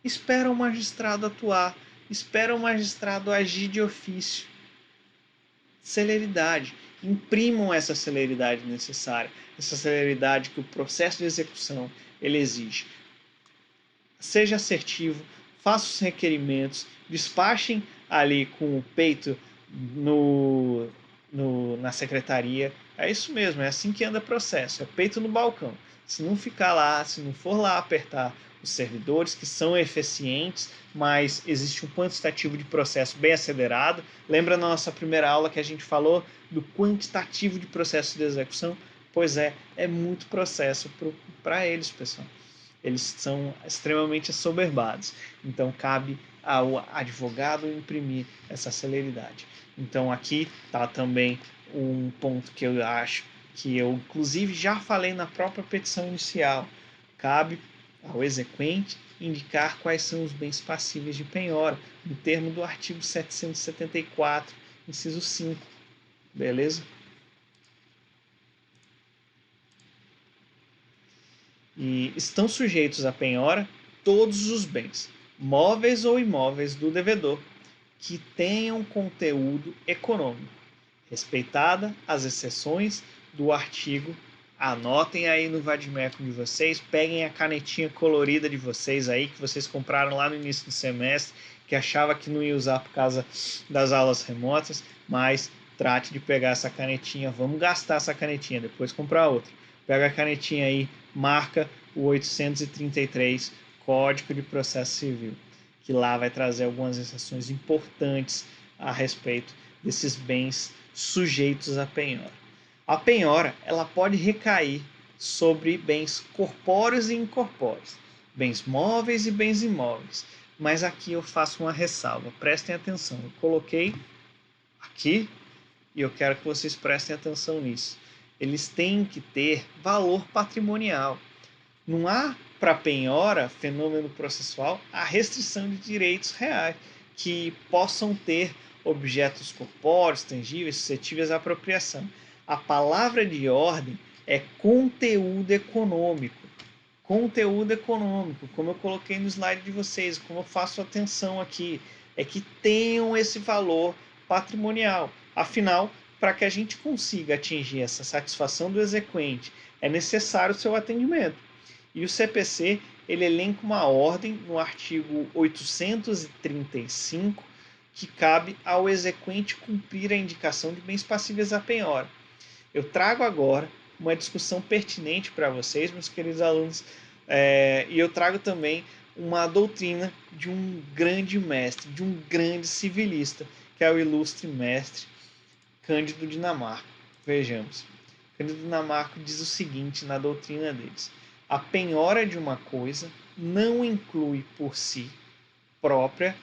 Speaker 1: esperam o magistrado atuar, esperam o magistrado agir de ofício. Celeridade. Imprimam essa celeridade necessária, essa celeridade que o processo de execução ele exige. Seja assertivo, faça os requerimentos, despachem ali com o peito na secretaria. É isso mesmo, é assim que anda o processo, é peito no balcão. Se não ficar lá, se não for lá apertar os servidores que são eficientes, mas existe um quantitativo de processo bem acelerado. Lembra na nossa primeira aula que a gente falou do quantitativo de processo de execução? Pois é muito processo para eles, pessoal. Eles são extremamente assoberbados. Então, cabe ao advogado imprimir essa celeridade. Então, aqui está também um ponto que eu acho que eu, inclusive, já falei na própria petição inicial. Cabe ao exequente indicar quais são os bens passíveis de penhora, no termo do artigo 774, inciso 5. Beleza? E estão sujeitos à penhora todos os bens, móveis ou imóveis do devedor, que tenham conteúdo econômico, respeitada as exceções do artigo. Anotem aí no vadimécum de vocês, peguem a canetinha colorida de vocês aí, que vocês compraram lá no início do semestre, que achava que não ia usar por causa das aulas remotas, mas trate de pegar essa canetinha, vamos gastar essa canetinha, depois comprar outra. Pega a canetinha aí, marca o 833, Código de Processo Civil, que lá vai trazer algumas exceções importantes a respeito desses bens sujeitos à penhora. A penhora ela pode recair sobre bens corpóreos e incorpóreos, bens móveis e bens imóveis. Mas aqui eu faço uma ressalva, prestem atenção. Eu coloquei aqui e eu quero que vocês prestem atenção nisso. Eles têm que ter valor patrimonial. Não há para penhora, fenômeno processual, a restrição de direitos reais que possam ter objetos corpóreos, tangíveis, suscetíveis à apropriação. A palavra de ordem é conteúdo econômico. Conteúdo econômico, como eu coloquei no slide de vocês, como eu faço atenção aqui, é que tenham esse valor patrimonial. Afinal, para que a gente consiga atingir essa satisfação do exequente, é necessário o seu atendimento. E o CPC, ele elenca uma ordem no artigo 835 que cabe ao exequente cumprir a indicação de bens passíveis à penhora. Eu trago agora uma discussão pertinente para vocês, meus queridos alunos, e eu trago também uma doutrina de um grande mestre, de um grande civilista, que é o ilustre mestre Cândido Dinamarco. Vejamos. Cândido Dinamarco diz o seguinte na doutrina deles: a penhora de uma coisa não inclui por si própria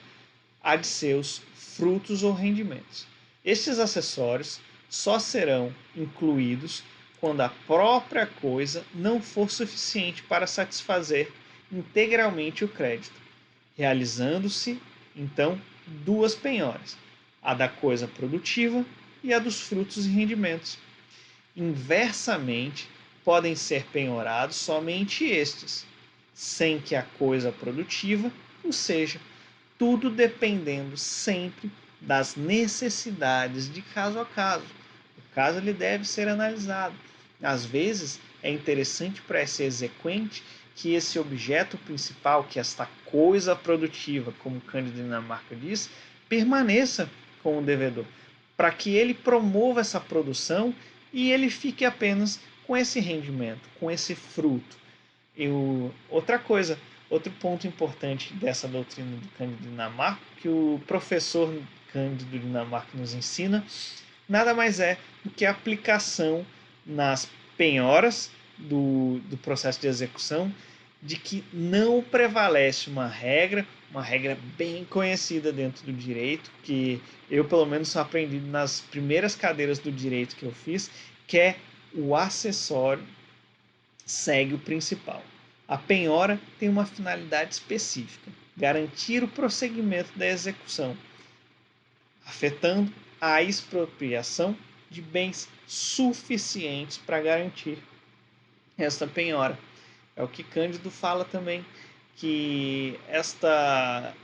Speaker 1: a de seus frutos ou rendimentos. Estes acessórios só serão incluídos quando a própria coisa não for suficiente para satisfazer integralmente o crédito, realizando-se, então, duas penhoras, a da coisa produtiva e a dos frutos e rendimentos. Inversamente, podem ser penhorados somente estes, sem que a coisa produtiva o seja, tudo dependendo sempre das necessidades de caso a caso. O caso ele deve ser analisado. Às vezes, é interessante para esse exequente que esse objeto principal, que esta coisa produtiva, como Cândido Dinamarca diz, permaneça com o devedor, para que ele promova essa produção e ele fique apenas com esse rendimento, com esse fruto. Outra coisa, outro ponto importante dessa doutrina do Cândido Dinamarca, que o professor Cândido Dinamarca nos ensina, nada mais é do que a aplicação nas penhoras do processo de execução, de que não prevalece uma regra bem conhecida dentro do direito, que eu pelo menos só aprendi nas primeiras cadeiras do direito que eu fiz, que é o acessório segue o principal. A penhora tem uma finalidade específica: garantir o prosseguimento da execução, afetando a expropriação de bens suficientes para garantir esta penhora. É o que Cândido fala também, que esta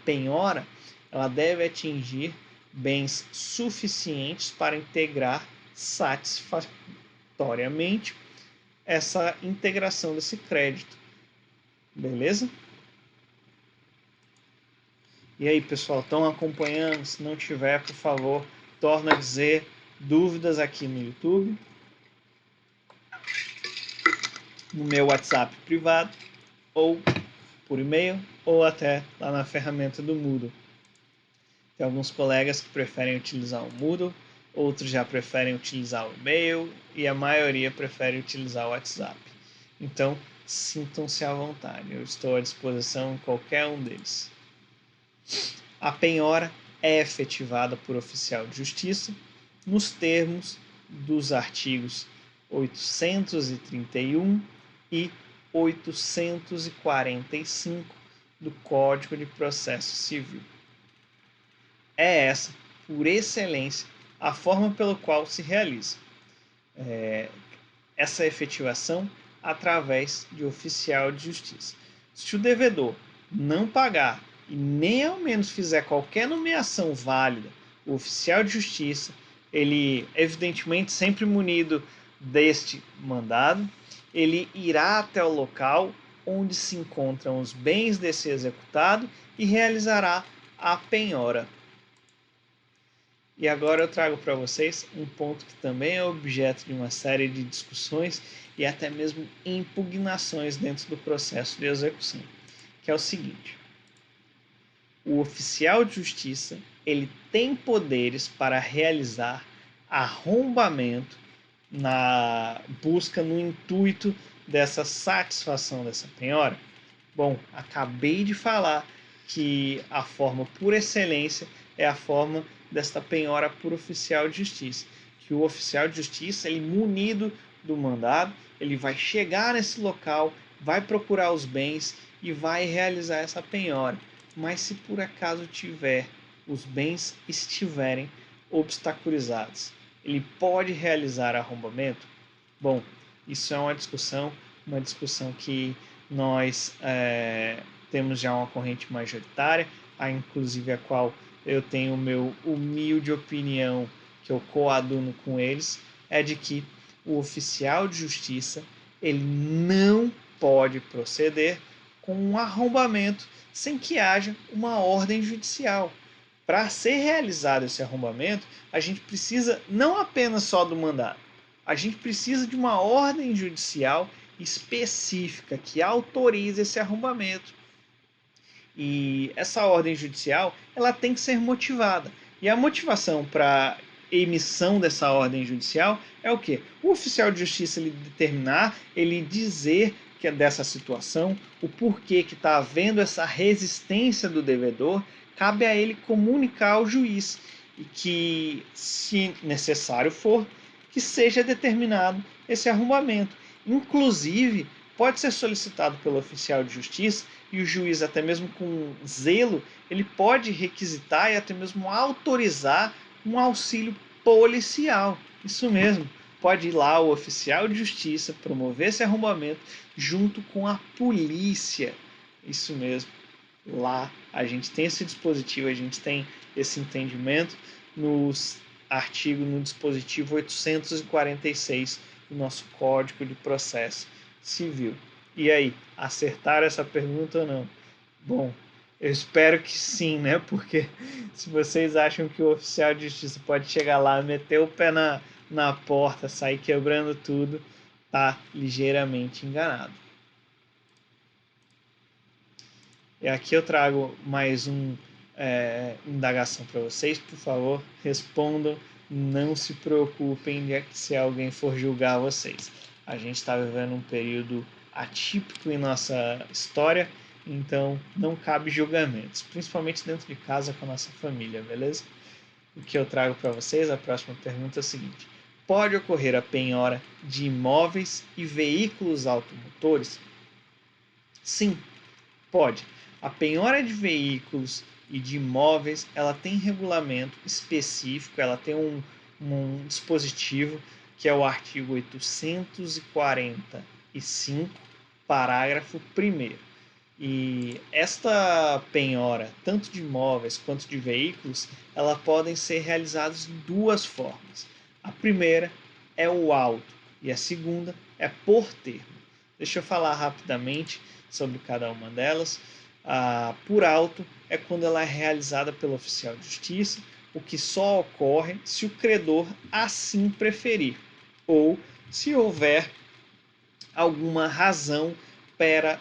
Speaker 1: penhora ela deve atingir bens suficientes para integrar satisfatoriamente essa integração desse crédito. Beleza? E aí, pessoal, estão acompanhando? Se não tiver, por favor, torna a dizer dúvidas aqui no YouTube, no meu WhatsApp privado, ou por e-mail, ou até lá na ferramenta do Moodle. Tem alguns colegas que preferem utilizar o Moodle, outros já preferem utilizar o e-mail e a maioria prefere utilizar o WhatsApp. Então, sintam-se à vontade, eu estou à disposição em qualquer um deles. A penhora é efetivada por oficial de justiça nos termos dos artigos 831 e 845 do Código de Processo Civil. É essa, por excelência, a forma pela qual se realiza essa efetivação através de oficial de justiça. Se o devedor não pagar e nem ao menos fizer qualquer nomeação válida, o oficial de justiça, ele evidentemente sempre munido deste mandado, ele irá até o local onde se encontram os bens desse executado e realizará a penhora. E agora eu trago para vocês um ponto que também é objeto de uma série de discussões e até mesmo impugnações dentro do processo de execução, que é o seguinte: o oficial de justiça ele tem poderes para realizar arrombamento na busca, no intuito dessa satisfação dessa penhora? Bom, acabei de falar que a forma por excelência é a forma desta penhora por oficial de justiça, que o oficial de justiça, ele munido do mandado, ele vai chegar nesse local, vai procurar os bens e vai realizar essa penhora. Mas se por acaso os bens estiverem obstaculizados, ele pode realizar arrombamento? Bom, isso é uma discussão que nós temos já uma corrente majoritária, inclusive a qual eu tenho meu humilde opinião, que eu coaduno com eles, é de que o oficial de justiça ele não pode proceder com um arrombamento sem que haja uma ordem judicial. Para ser realizado esse arrombamento, a gente precisa não apenas só do mandado, a gente precisa de uma ordem judicial específica que autorize esse arrombamento. E essa ordem judicial ela tem que ser motivada. E a motivação para emissão dessa ordem judicial é o quê? O oficial de justiça ele determinar, ele dizer que é dessa situação, o porquê que está havendo essa resistência do devedor, cabe a ele comunicar ao juiz e que, se necessário for, que seja determinado esse arrombamento. Inclusive, pode ser solicitado pelo oficial de justiça e o juiz, até mesmo com zelo, ele pode requisitar e até mesmo autorizar um auxílio policial. Isso mesmo, pode ir lá o oficial de justiça promover esse arrombamento junto com a polícia. Isso mesmo. Lá a gente tem esse dispositivo, a gente tem esse entendimento no dispositivo 846 do nosso Código de Processo Civil. E aí, acertaram essa pergunta ou não? Bom, eu espero que sim, né? Porque se vocês acham que o oficial de justiça pode chegar lá, meter o pé na porta, sair quebrando tudo, tá ligeiramente enganado. E aqui eu trago mais indagação para vocês. Por favor, respondam. Não se preocupem se alguém for julgar vocês. A gente está vivendo um período atípico em nossa história, então não cabe julgamentos, principalmente dentro de casa com a nossa família, beleza? O que eu trago para vocês, a próxima pergunta é a seguinte: pode ocorrer a penhora de imóveis e veículos automotores? Sim, pode. A penhora de veículos e de imóveis, ela tem regulamento específico, ela tem um dispositivo que é o artigo 845, parágrafo 1º. E esta penhora, tanto de imóveis quanto de veículos, ela podem ser realizadas de duas formas. A primeira é o auto e a segunda é por termo. Deixa eu falar rapidamente sobre cada uma delas. Por auto é quando ela é realizada pelo oficial de justiça, o que só ocorre se o credor assim preferir, ou se houver alguma razão para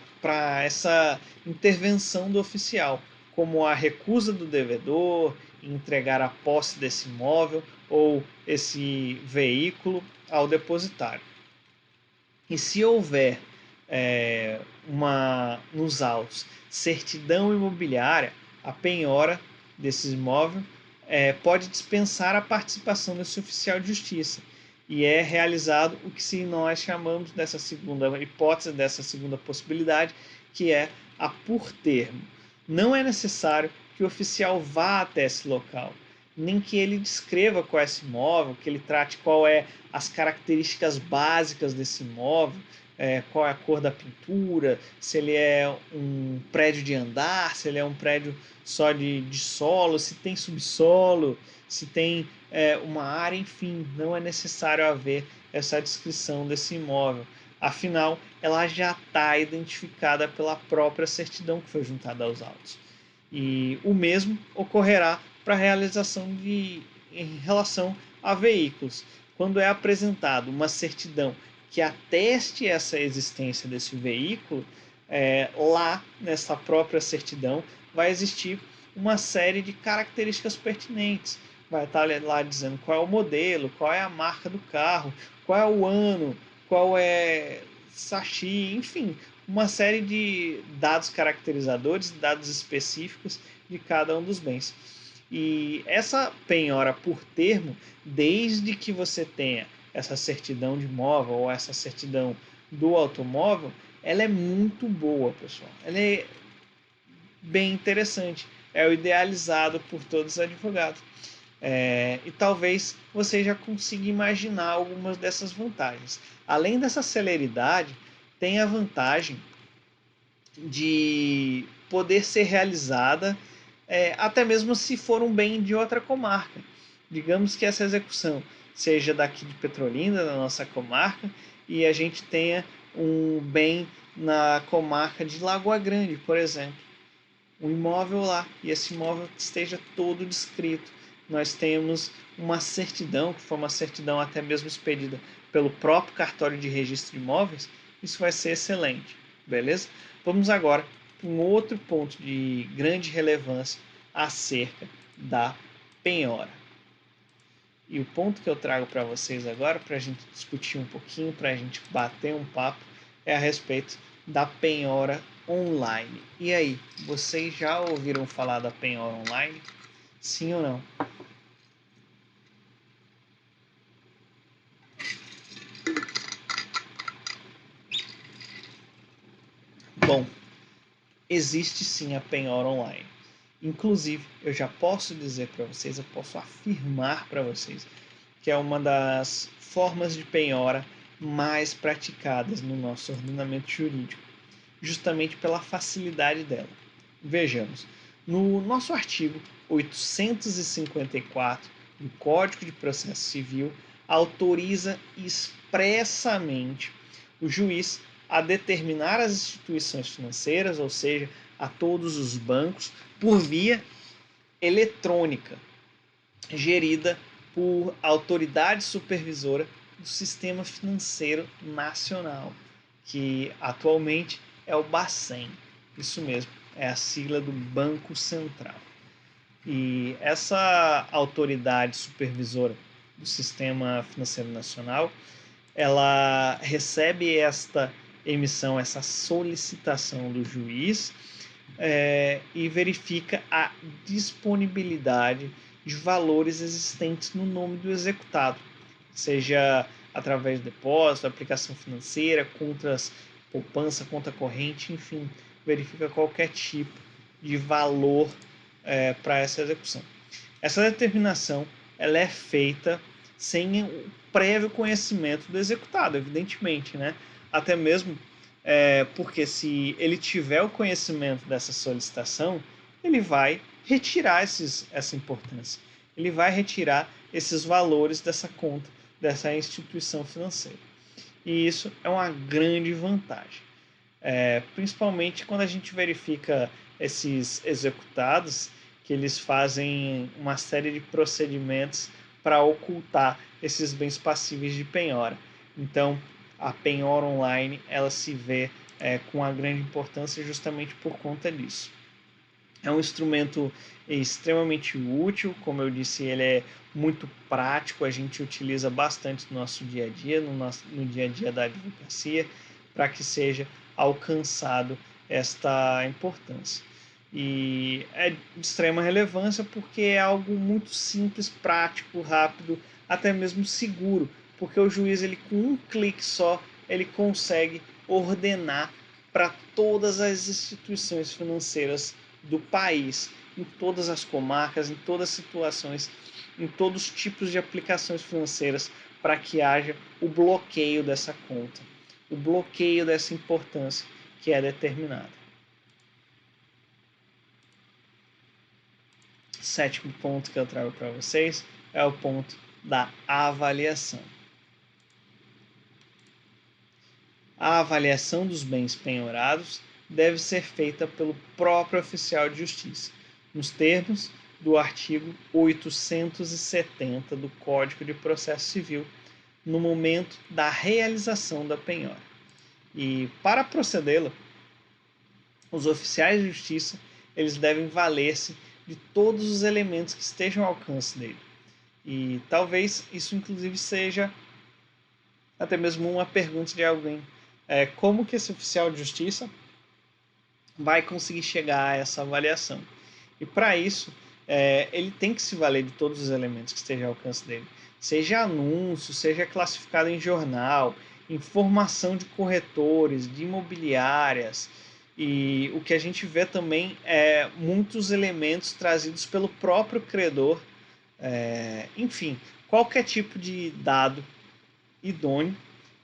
Speaker 1: essa intervenção do oficial, como a recusa do devedor em entregar a posse desse imóvel ou esse veículo ao depositário. E se houver nos autos certidão imobiliária, a penhora desses imóveis pode dispensar a participação desse oficial de justiça. E é realizado o que nós chamamos dessa segunda hipótese, dessa segunda possibilidade, que é a por termo. Não é necessário que o oficial vá até esse local, nem que ele descreva qual é esse imóvel, que ele trate qual é as características básicas desse imóvel, qual é a cor da pintura, se ele é um prédio de andar, se ele é um prédio só de solo, se tem subsolo, se tem uma área, enfim, não é necessário haver essa descrição desse imóvel. Afinal, ela já está identificada pela própria certidão que foi juntada aos autos. E o mesmo ocorrerá para a realização em relação a veículos. Quando é apresentado uma certidão que ateste essa existência desse veículo, lá nessa própria certidão vai existir uma série de características pertinentes. Vai estar lá dizendo qual é o modelo, qual é a marca do carro, qual é o ano, qual é sachi, enfim, uma série de dados caracterizadores, dados específicos de cada um dos bens. E essa penhora por termo, desde que você tenha essa certidão de imóvel ou essa certidão do automóvel, ela é muito boa, pessoal. Ela é bem interessante. É o idealizado por todos os advogados. E talvez você já consiga imaginar algumas dessas vantagens. Além dessa celeridade, tem a vantagem de poder ser realizada até mesmo se for um bem de outra comarca. Digamos que essa execução seja daqui de Petrolina, da nossa comarca, e a gente tenha um bem na comarca de Lagoa Grande, por exemplo. Um imóvel lá, e esse imóvel esteja todo descrito. Nós temos uma certidão, que foi uma certidão até mesmo expedida pelo próprio cartório de registro de imóveis, isso vai ser excelente, beleza? Vamos agora para um outro ponto de grande relevância acerca da penhora. E o ponto que eu trago para vocês agora, para a gente discutir um pouquinho, para a gente bater um papo, é a respeito da penhora online. E aí, vocês já ouviram falar da penhora online? Sim ou não? Bom, existe sim a penhora online. Inclusive, eu já posso dizer para vocês, eu posso afirmar para vocês que é uma das formas de penhora mais praticadas no nosso ordenamento jurídico, justamente pela facilidade dela. Vejamos, no nosso artigo 854 do Código de Processo Civil, autoriza expressamente o juiz a determinar as instituições financeiras, ou seja, a todos os bancos, por via eletrônica, gerida por autoridade supervisora do Sistema Financeiro Nacional, que atualmente é o Bacen. Isso mesmo, é a sigla do Banco Central. E essa autoridade supervisora do Sistema Financeiro Nacional, ela recebe esta emissão, essa solicitação do juiz e verifica a disponibilidade de valores existentes no nome do executado, seja através de depósito, aplicação financeira, contas, poupança, conta corrente, enfim, verifica qualquer tipo de valor para essa execução. Essa determinação ela é feita sem o prévio conhecimento do executado, evidentemente, né? Até mesmo porque se ele tiver o conhecimento dessa solicitação, ele vai retirar essa importância. Ele vai retirar esses valores dessa conta, dessa instituição financeira. E isso é uma grande vantagem. Principalmente quando a gente verifica esses executados, que eles fazem uma série de procedimentos para ocultar esses bens passíveis de penhora. Então, a penhora online ela se vê com uma grande importância justamente por conta disso. É um instrumento extremamente útil, como eu disse, ele é muito prático, a gente utiliza bastante no nosso dia a dia, no dia a dia da advocacia, para que seja alcançado esta importância. E é de extrema relevância porque é algo muito simples, prático, rápido, até mesmo seguro, porque o juiz ele com um clique só ele consegue ordenar para todas as instituições financeiras do país, em todas as comarcas, em todas as situações, em todos os tipos de aplicações financeiras, para que haja o bloqueio dessa conta, o bloqueio dessa importância que é determinada. Sétimo ponto que eu trago para vocês é o ponto da avaliação. A avaliação dos bens penhorados deve ser feita pelo próprio oficial de justiça, nos termos do artigo 870 do Código de Processo Civil, no momento da realização da penhora. E para procedê-la, os oficiais de justiça eles devem valer-se de todos os elementos que estejam ao alcance dele. E talvez isso inclusive seja até mesmo uma pergunta de alguém. Como que esse oficial de justiça vai conseguir chegar a essa avaliação? E para isso, ele tem que se valer de todos os elementos que estejam ao alcance dele. Seja anúncio, seja classificado em jornal, informação de corretores, de imobiliárias. E o que a gente vê também é muitos elementos trazidos pelo próprio credor enfim, qualquer tipo de dado idôneo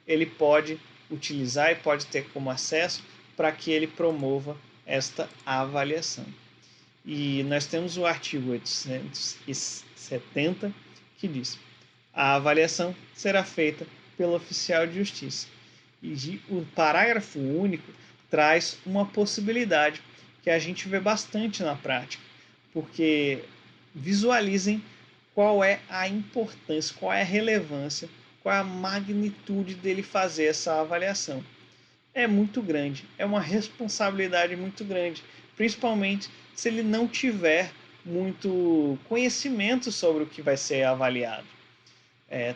Speaker 1: ele pode utilizar e pode ter como acesso para que ele promova esta avaliação. E nós temos o artigo 870 que diz: a avaliação será feita pelo oficial de justiça. E o parágrafo único traz uma possibilidade que a gente vê bastante na prática, porque visualizem qual é a importância, qual é a relevância, qual é a magnitude dele fazer essa avaliação. É muito grande, é uma responsabilidade muito grande, principalmente se ele não tiver muito conhecimento sobre o que vai ser avaliado.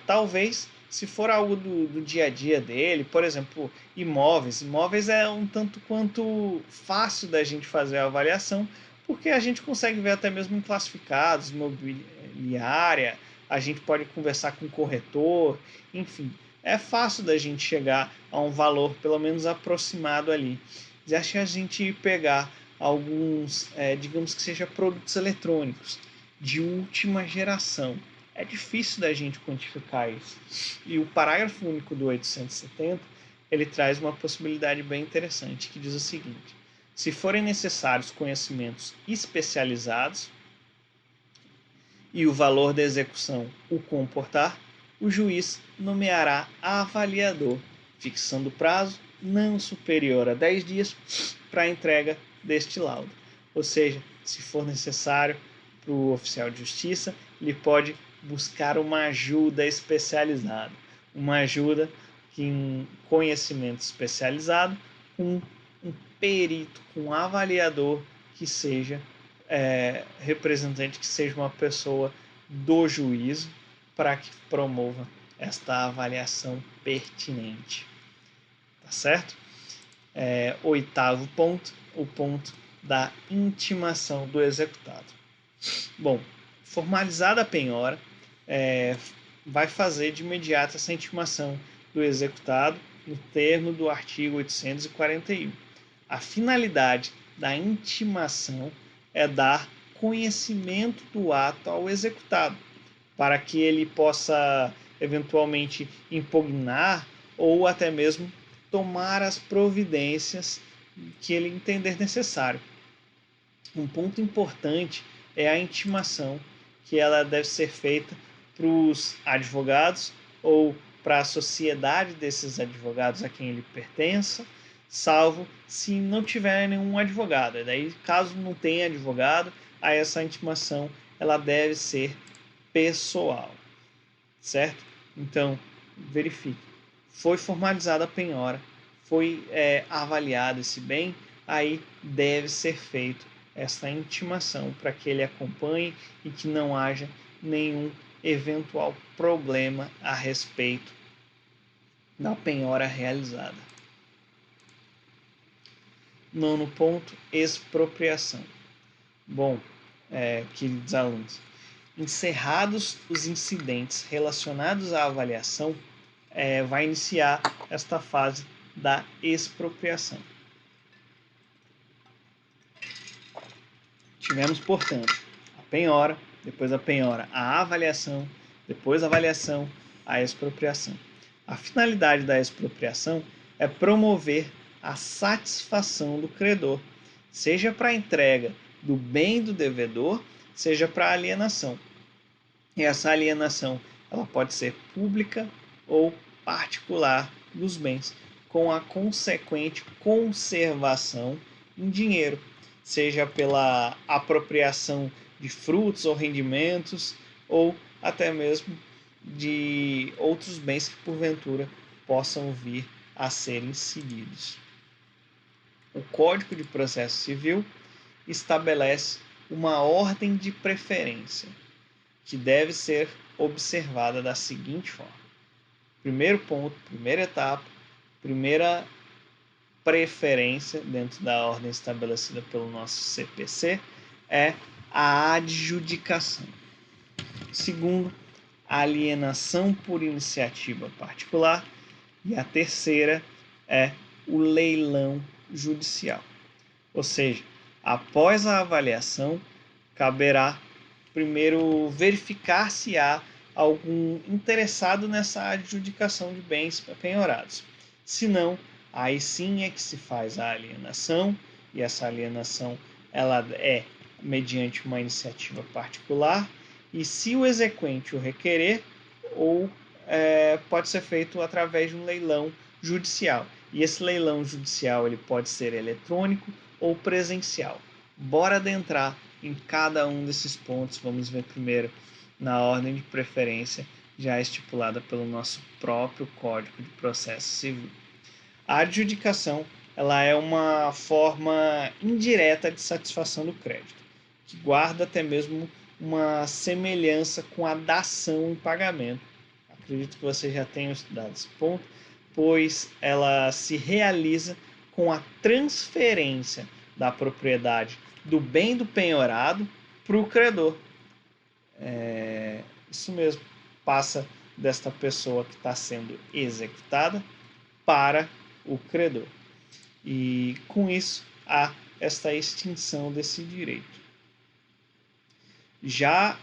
Speaker 1: Talvez, se for algo do dia a dia dele, por exemplo, imóveis é um tanto quanto fácil da gente fazer a avaliação, porque a gente consegue ver até mesmo em classificados, imobiliária, a gente pode conversar com o corretor, enfim, é fácil da gente chegar a um valor pelo menos aproximado ali. Deixa a gente pegar alguns, digamos que seja produtos eletrônicos de última geração. É difícil da gente quantificar isso. E o parágrafo único do 870, ele traz uma possibilidade bem interessante, que diz o seguinte: se forem necessários conhecimentos especializados e o valor da execução o comportar, o juiz nomeará avaliador, fixando o prazo não superior a 10 dias para a entrega deste laudo. Ou seja, se for necessário para o oficial de justiça, ele pode buscar uma ajuda especializada, uma ajuda em conhecimento especializado, com um perito, com um avaliador que seja representante, que seja uma pessoa do juízo, para que promova esta avaliação pertinente. Tá certo? Oitavo ponto, o ponto da intimação do executado. Bom, formalizada a penhora, vai fazer de imediato essa intimação do executado no termo do artigo 841. A finalidade da intimação é dar conhecimento do ato ao executado, para que ele possa eventualmente impugnar ou até mesmo tomar as providências que ele entender necessário. Um ponto importante é a intimação, que ela deve ser feita para os advogados ou para a sociedade desses advogados a quem ele pertença, salvo se não tiver nenhum advogado. E daí, caso não tenha advogado, aí essa intimação ela deve ser pessoal, certo? Então, verifique. Foi formalizada a penhora, foi avaliado esse bem, aí deve ser feito essa intimação para que ele acompanhe e que não haja nenhum eventual problema a respeito da penhora realizada. Nono ponto, expropriação. Bom, queridos alunos, encerrados os incidentes relacionados à avaliação, vai iniciar esta fase da expropriação. Tivemos, portanto, a penhora, depois a penhora, a avaliação, depois a avaliação, a expropriação. A finalidade da expropriação é promover a satisfação do credor, seja para a entrega do bem do devedor, seja para a alienação. E essa alienação ela pode ser pública ou particular dos bens, com a consequente conservação em dinheiro, seja pela apropriação de frutos ou rendimentos, ou até mesmo de outros bens que porventura possam vir a ser incididos. O Código de Processo Civil estabelece uma ordem de preferência que deve ser observada da seguinte forma: primeiro ponto, primeira etapa, primeira preferência dentro da ordem estabelecida pelo nosso CPC é a adjudicação. Segundo, a alienação por iniciativa particular. E a terceira é o leilão judicial. Ou seja, após a avaliação, caberá primeiro verificar se há algum interessado nessa adjudicação de bens penhorados. Se não, aí sim é que se faz a alienação, e essa alienação ela é mediante uma iniciativa particular, e se o exequente o requerer, ou pode ser feito através de um leilão judicial. E esse leilão judicial ele pode ser eletrônico ou presencial. Bora adentrar em cada um desses pontos. Vamos ver primeiro na ordem de preferência já estipulada pelo nosso próprio Código de Processo Civil. A adjudicação ela é uma forma indireta de satisfação do crédito, que guarda até mesmo uma semelhança com a dação em pagamento. Acredito que você já tenha estudado esse ponto, pois ela se realiza com a transferência da propriedade do bem do penhorado para o credor. Isso mesmo, passa desta pessoa que está sendo executada para o credor. E com isso há esta extinção desse direito. Já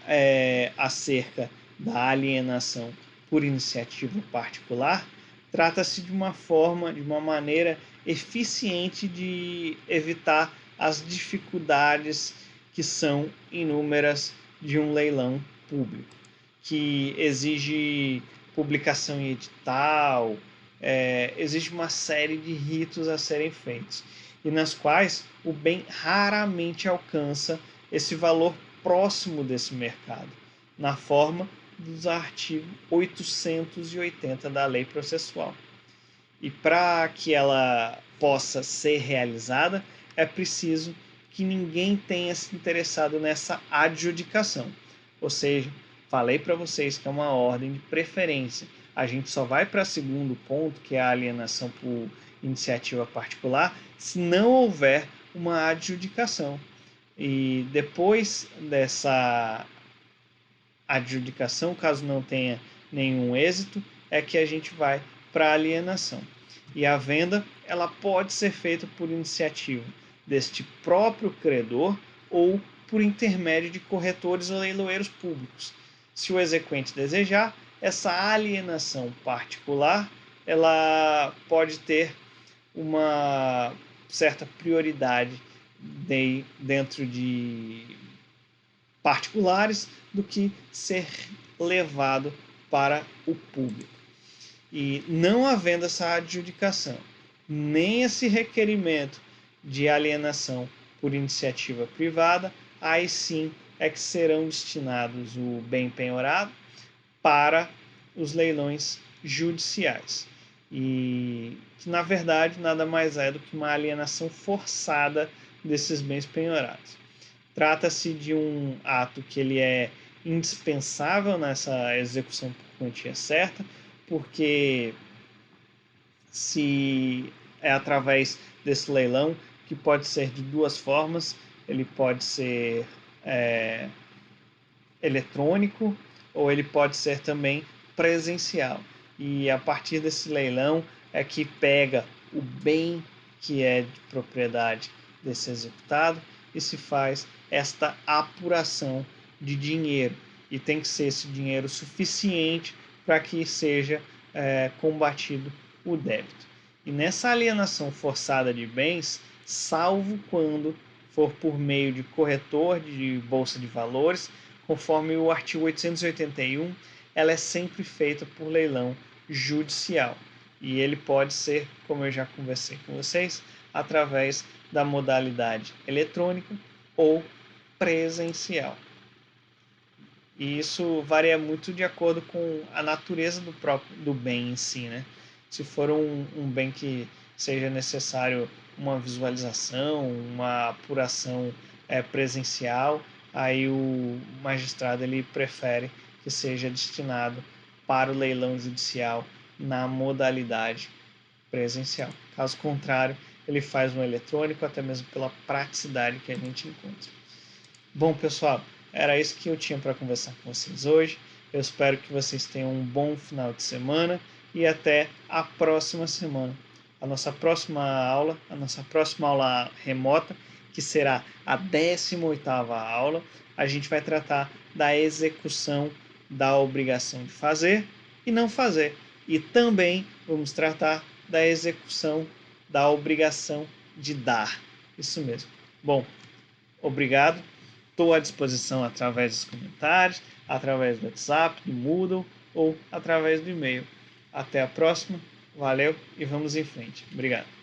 Speaker 1: acerca da alienação por iniciativa particular, trata-se de uma maneira eficiente de evitar as dificuldades que são inúmeras de um leilão público, que exige publicação em edital, existe uma série de ritos a serem feitos, e nas quais o bem raramente alcança esse valor próximo desse mercado, na forma dos artigos 880 da Lei Processual. E para que ela possa ser realizada, é preciso que ninguém tenha se interessado nessa adjudicação. Ou seja, falei para vocês que é uma ordem de preferência. A gente só vai para o segundo ponto, que é a alienação por iniciativa particular, se não houver uma adjudicação. E depois dessa adjudicação, caso não tenha nenhum êxito, é que a gente vai para a alienação. E a venda ela pode ser feita por iniciativa deste próprio credor ou por intermédio de corretores ou leiloeiros públicos. Se o exequente desejar, essa alienação particular ela pode ter uma certa prioridade dentro de particulares do que ser levado para o público. E não havendo essa adjudicação, nem esse requerimento de alienação por iniciativa privada, aí sim é que serão destinados o bem penhorado para os leilões judiciais. E que, na verdade, nada mais é do que uma alienação forçada desses bens penhorados. Trata-se de um ato que ele é indispensável nessa execução por quantia certa, porque se é através desse leilão, que pode ser de duas formas, ele pode ser eletrônico ou ele pode ser também presencial. E a partir desse leilão é que pega o bem que é de propriedade desse executado e se faz esta apuração de dinheiro. E tem que ser esse dinheiro suficiente para que seja combatido o débito. E nessa alienação forçada de bens, salvo quando for por meio de corretor de bolsa de valores, conforme o artigo 881, ela é sempre feita por leilão judicial. E ele pode ser, como eu já conversei com vocês, através da modalidade eletrônica ou presencial. E isso varia muito de acordo com a natureza do bem em si, né? Se for um bem que seja necessário uma visualização, uma apuração presencial, aí o magistrado ele prefere que seja destinado para o leilão judicial na modalidade presencial. Caso contrário, ele faz um eletrônico, até mesmo pela praticidade que a gente encontra. Bom, pessoal, era isso que eu tinha para conversar com vocês hoje. Eu espero que vocês tenham um bom final de semana e até a próxima semana. A nossa próxima aula remota, que será a 18ª aula, a gente vai tratar da execução da obrigação de fazer e não fazer. E também vamos tratar da execução da obrigação de dar. Isso mesmo. Bom, obrigado. Estou à disposição através dos comentários, através do WhatsApp, do Moodle ou através do e-mail. Até a próxima. Valeu e vamos em frente. Obrigado.